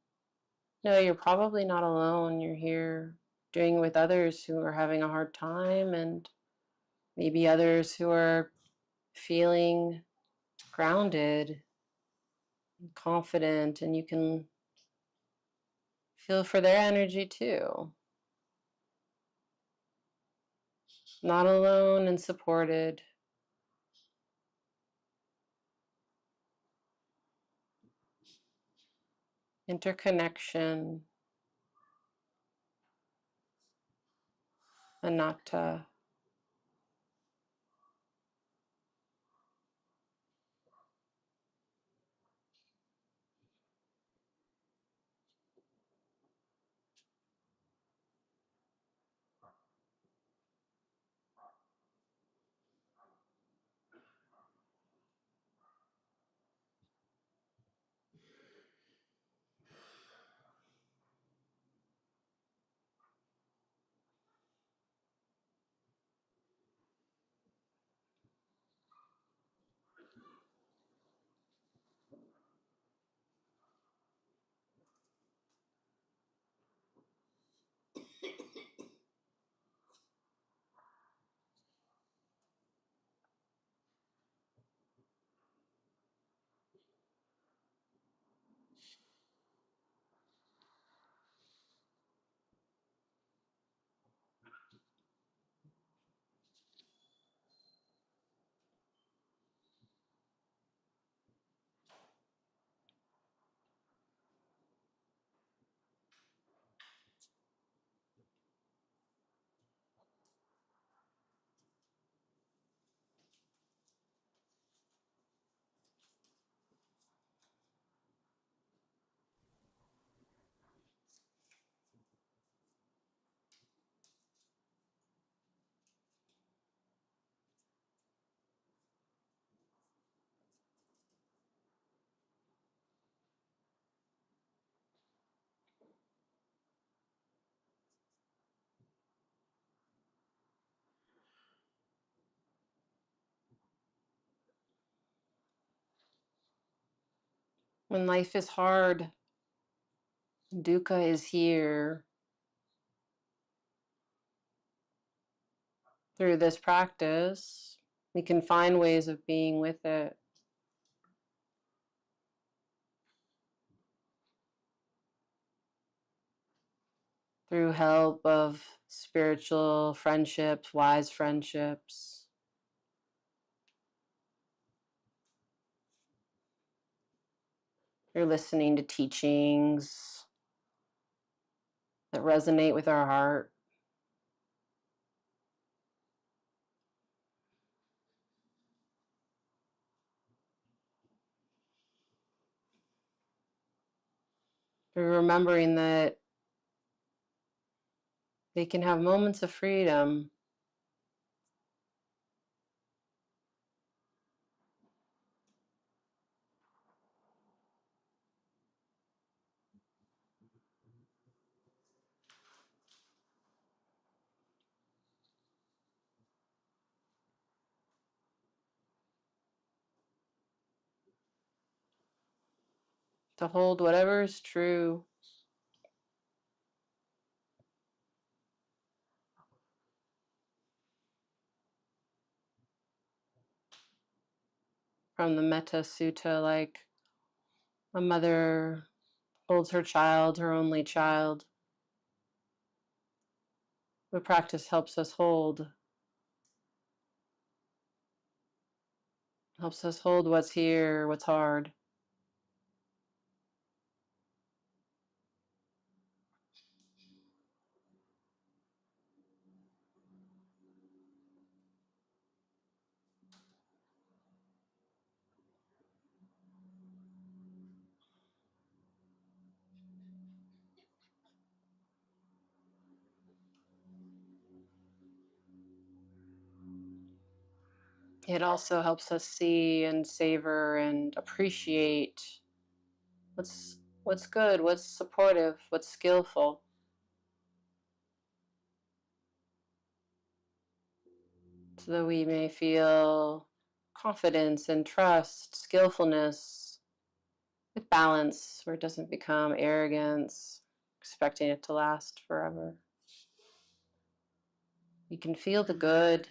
know you're probably not alone. You're here doing it with others who are having a hard time, and maybe others who are feeling grounded and confident, and you can feel for their energy too. Not alone and supported. Interconnection, anatta. When life is hard, dukkha is here. Through this practice, we can find ways of being with it. Through help of spiritual friendships, wise friendships. Through listening to teachings that resonate with our heart. Through remembering that they can have moments of freedom. To hold whatever is true. From the Metta Sutta, like a mother holds her child, her only child. The practice helps us hold Helps us hold what's here, what's hard. It also helps us see and savor and appreciate what's good, what's supportive, what's skillful. So that we may feel confidence and trust, skillfulness, with balance, where it doesn't become arrogance, expecting it to last forever. You can feel the good,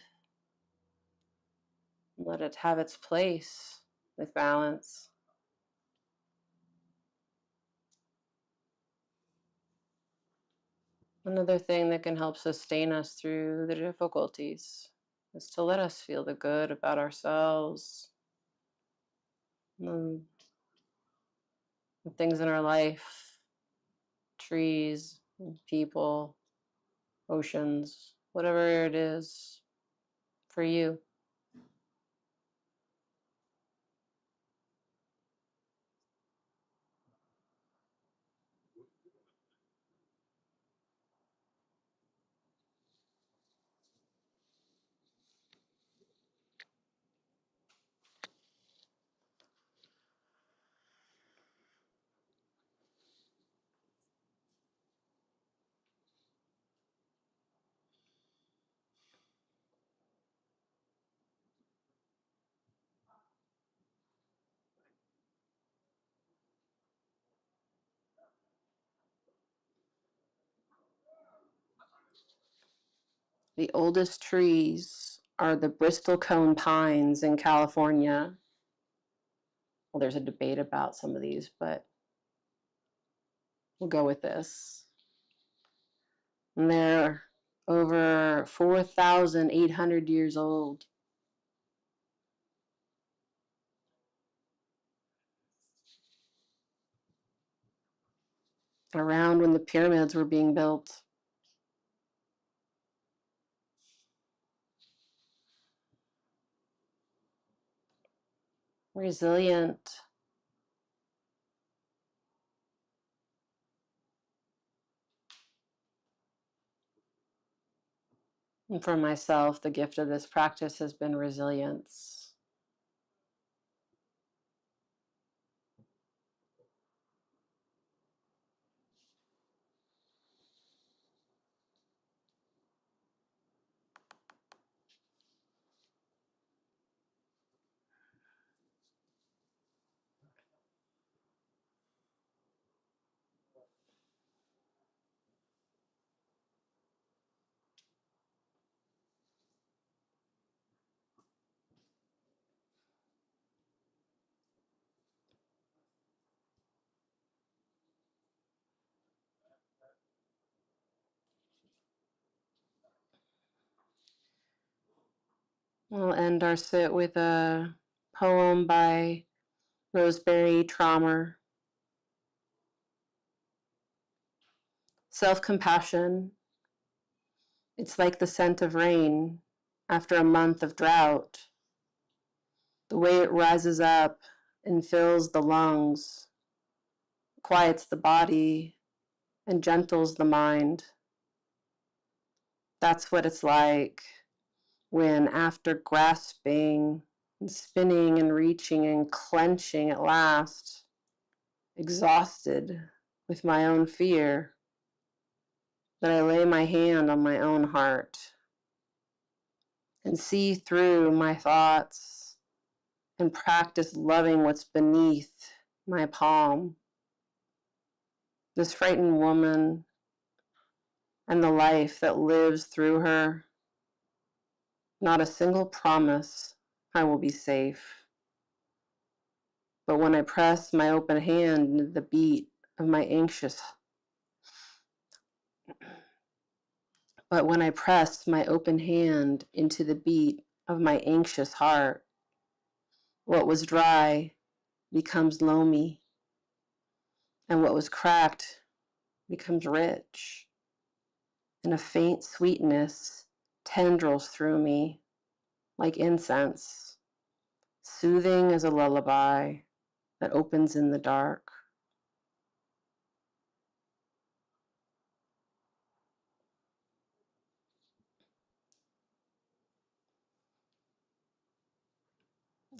let it have its place with balance. Another thing that can help sustain us through the difficulties is to let us feel the good about ourselves, the things in our life, trees, people, oceans, whatever it is for you. The oldest trees are the Bristol cone pines in California. Well, there's a debate about some of these, but we'll go with this. And they're over 4,800 years old. Around when the pyramids were being built. Resilient. And for myself, the gift of this practice has been resilience. We'll end our sit with a poem by Rosemary Traumer. Self-compassion. It's like the scent of rain after a month of drought. The way it rises up and fills the lungs, quiets the body, and gentles the mind. That's what it's like when, after grasping and spinning and reaching and clenching at last, exhausted with my own fear, that I lay my hand on my own heart and see through my thoughts and practice loving what's beneath my palm. This frightened woman and the life that lives through her. Not a single promise I will be safe. But when I press my open hand into the beat of my anxious But when I press my open hand into the beat of my anxious heart, What was dry becomes loamy, and what was cracked becomes rich. And a faint sweetness tendrils through me like incense, soothing as a lullaby that opens in the dark.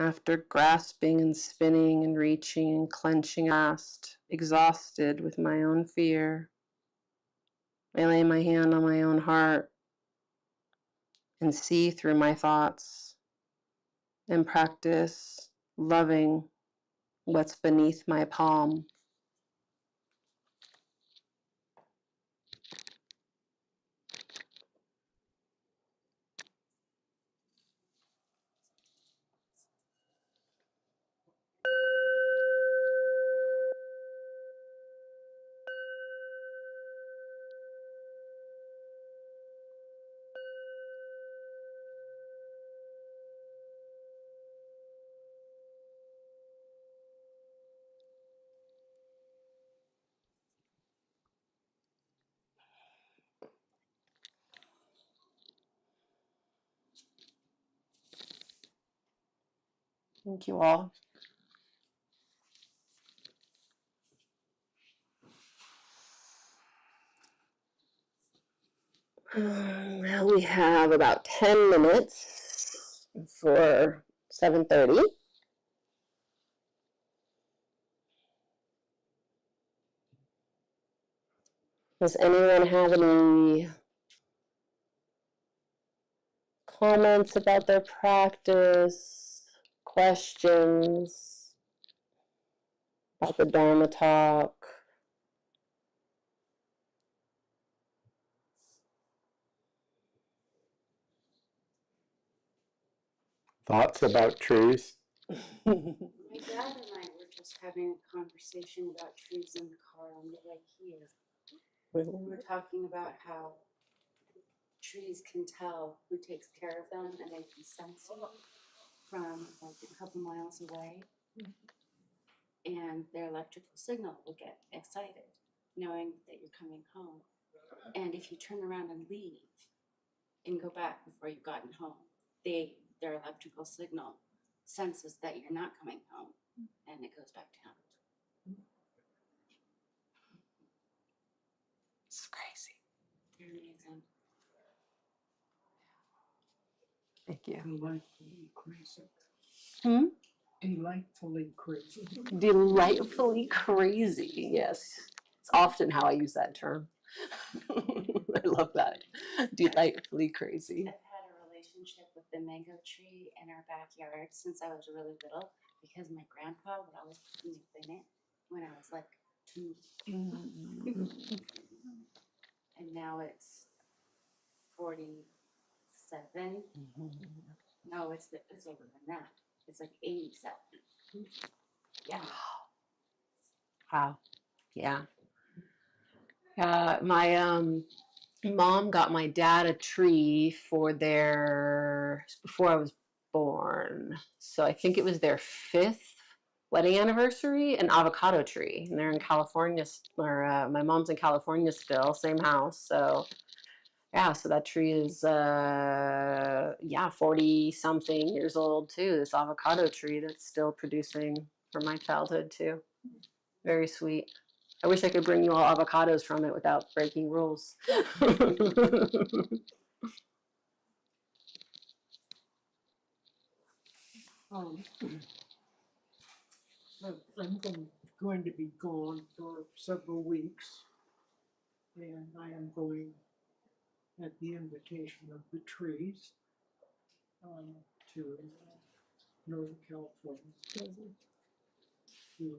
After grasping and spinning and reaching and clenching last, exhausted with my own fear, I lay my hand on my own heart and see through my thoughts and practice loving what's beneath my palm. Thank you all. Now we have about 10 minutes for 7:30. Does anyone have any comments about their practice, questions about the Dharma talk? Thoughts about trees? My dad and I were just having a conversation about trees in the car on the way here. We were talking about how trees can tell who takes care of them and they can sense it from like a couple miles away. And their electrical signal will get excited knowing that you're coming home. And if you turn around and leave and go back before you've gotten home, their electrical signal senses that you're not coming home and it goes back down. It's crazy. They're amazing. Thank you. Delightfully crazy. Hmm? Delightfully crazy. Delightfully crazy. Yes. It's often how I use that term. I love that. Delightfully crazy. I've had a relationship with the mango tree in our backyard since I was really little because my grandpa would always put me in it when I was like 2. And now it's 47. No, it's older than that. It's like 87. Yeah. Wow. Yeah. My mom got my dad a tree for before I was born. So I think it was their 5th wedding anniversary, an avocado tree. And they're in California, or my mom's in California still, same house. So yeah, so that tree is 40 something years old too. This avocado tree that's still producing from my childhood too. Very sweet. I wish I could bring you all avocados from it without breaking rules. I'm going to be gone for several weeks, and I am going at the invitation of the trees to Northern California to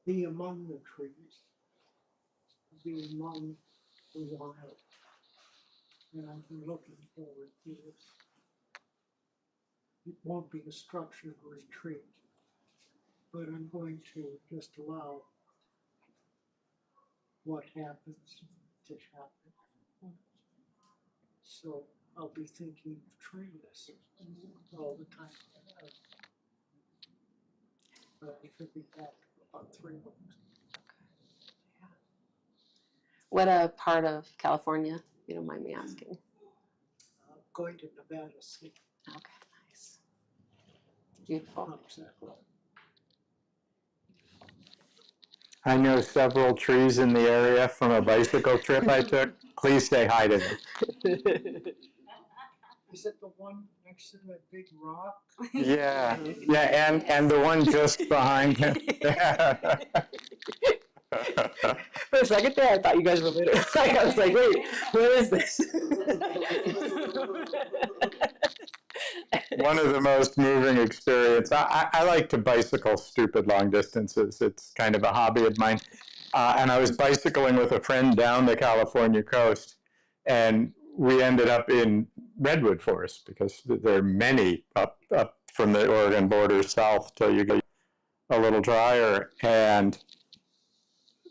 be among the trees, be among the wild, and I've been looking forward to this. It won't be a structured retreat, but I'm going to just allow what happens to happen. So I'll be thinking of trees all the time. But I could be back in about 3 weeks. What part of California, if you don't mind me asking? Going to Nevada City. Okay, nice. Beautiful. Not exactly. I know several trees in the area from a bicycle trip I took. Please say hi to them. Is it the one next to that big rock? Yeah, yeah, and the one just behind him. For a second there, I thought you guys were literally, like, I was like, wait, what is this? One of the most moving experiences. I like to bicycle stupid long distances. It's kind of a hobby of mine. And I was bicycling with a friend down the California coast, and we ended up in redwood forest because there are many up from the Oregon border south till you get a little drier. And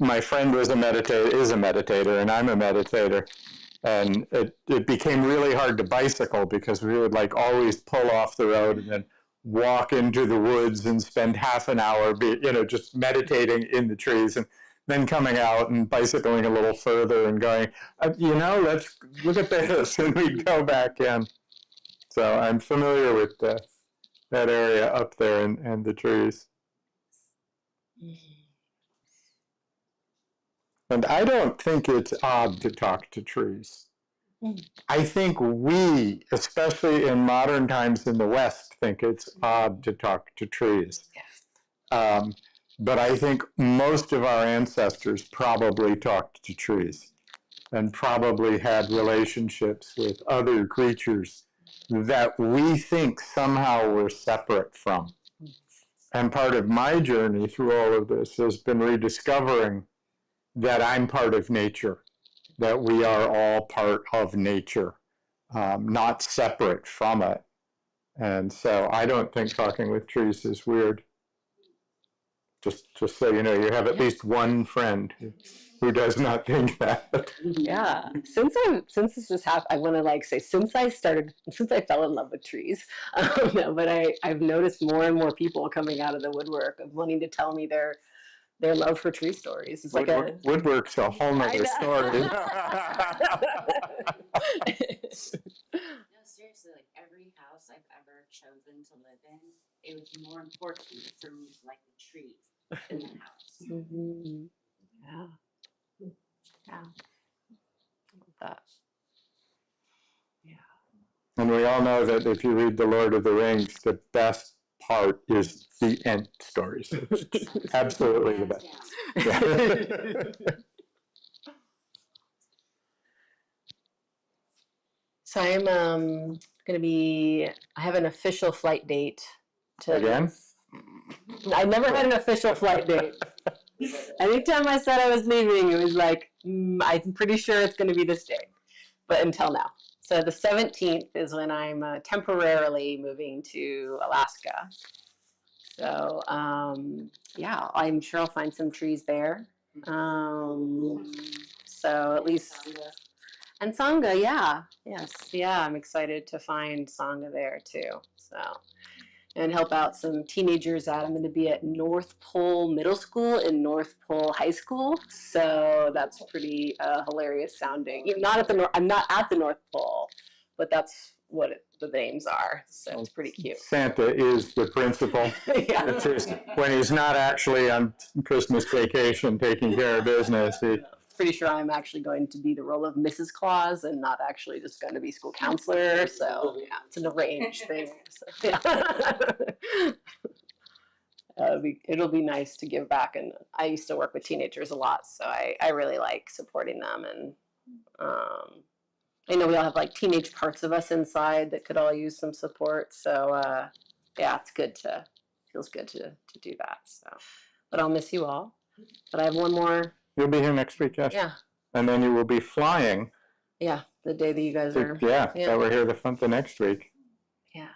my friend is a meditator, and I'm a meditator. And it became really hard to bicycle because we would like always pull off the road and then walk into the woods and spend half an hour, just meditating in the trees, and then coming out and bicycling a little further and going, let's look at this, and we'd go back in. So I'm familiar with that area up there and the trees. And I don't think it's odd to talk to trees. I think we, especially in modern times in the West, think it's odd to talk to trees. But I think most of our ancestors probably talked to trees and probably had relationships with other creatures that we think somehow we're separate from. And part of my journey through all of this has been rediscovering that I'm part of nature, that we are all part of nature, not separate from it. And so I don't think talking with trees is weird. Just so you know, you have at least one friend who does not think that. Yeah. Since this just happened, I want to say, since I fell in love with trees, but I've noticed more and more people coming out of the woodwork of wanting to tell me their love for tree stories. It's like woodwork's a whole nother story. No, seriously, like every house I've ever chosen to live in, it was more important for me to like the trees than the house. Mm-hmm. Yeah. Yeah. That. Yeah. And we all know that if you read The Lord of the Rings, the best part is the end stories. It's absolutely the best. Yeah. So I'm I have an official flight date to Again? I never had an official flight date. Anytime I said I was leaving, it was like, I'm pretty sure it's going to be this day, but until now. So the 17th is when I'm temporarily moving to Alaska. So yeah, I'm sure I'll find some trees there. So at least, and Sangha, yeah, yes, yeah, I'm excited to find Sangha there too. So, and help out some teenagers out. I'm going to be at North Pole Middle School and North Pole High School. So that's pretty hilarious sounding. I'm not at the North Pole, but that's what the names are. So it's pretty cute. Santa is the principal. Yeah. It's just, when he's not actually on Christmas vacation taking care of business, Pretty sure I'm actually going to be the role of Mrs. Claus and not actually just going to be school counselor. So yeah, it's an arranged thing. So, yeah. It'll be nice to give back. And I used to work with teenagers a lot, so I really like supporting them. And I know we all have like teenage parts of us inside that could all use some support. So yeah, feels good to do that. So, but I'll miss you all. But I have one more. You'll be here next week, yes? Yeah. And then you will be flying. Yeah, the day that you guys are. Yeah, so we're here the next week. Yeah.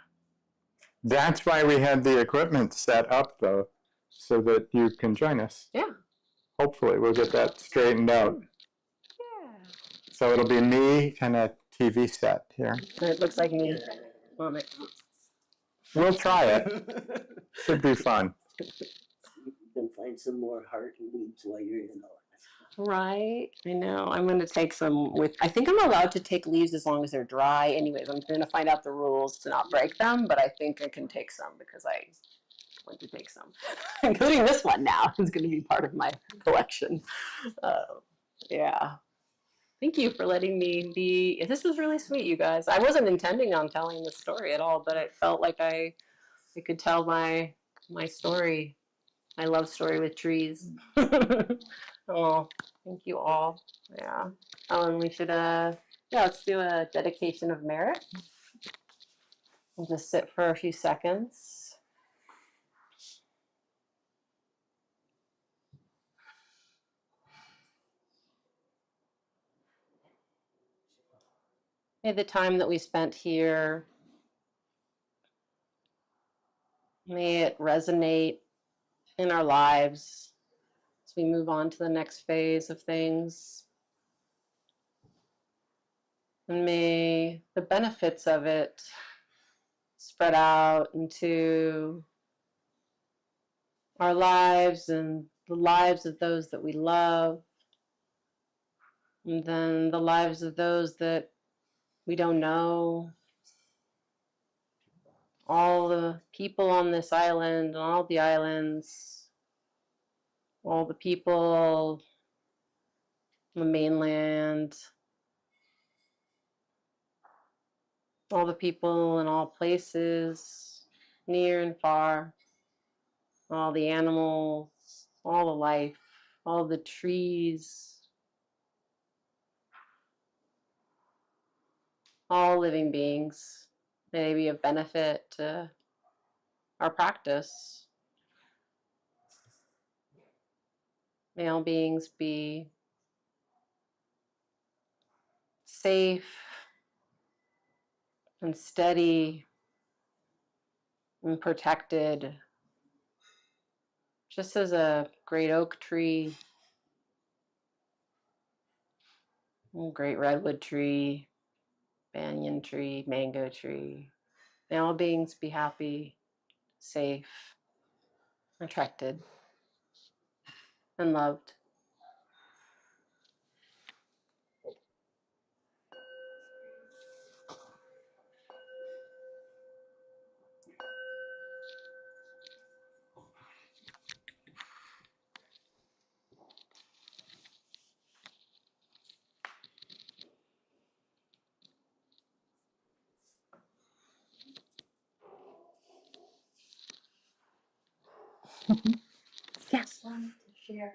That's why we had the equipment set up, though, so that you can join us. Yeah. Hopefully, we'll get that straightened out. Yeah. So it'll be me and a TV set here. It looks like me. On it. We'll try it. Should be fun. You can find some more heart leaves while you're in all this. Right. I know. I'm going to take some with, I think I'm allowed to take leaves as long as they're dry. Anyways, I'm going to find out the rules to not break them, but I think I can take some because I want to take some, including this one now. It's going to be part of my collection. Yeah. Thank you for letting me be. This was really sweet, you guys. I wasn't intending on telling this story at all, but it felt like I could tell my story, my love story with trees. Oh, thank you all. Yeah. Oh, and we should yeah, let's do a dedication of merit. We'll just sit for a few seconds. May the time that we spent here, may it resonate in our lives as we move on to the next phase of things. And may the benefits of it spread out into our lives and the lives of those that we love, and then the lives of those that we don't know. All the people on this island, all the islands, all the people on the mainland, all the people in all places, near and far, all the animals, all the life, all the trees, all living beings. May they be of benefit to our practice. May all beings be safe and steady and protected, just as a great oak tree, a great redwood tree, banyan tree, mango tree. May all beings be happy, safe, protected, and loved. Yes. Wanted to share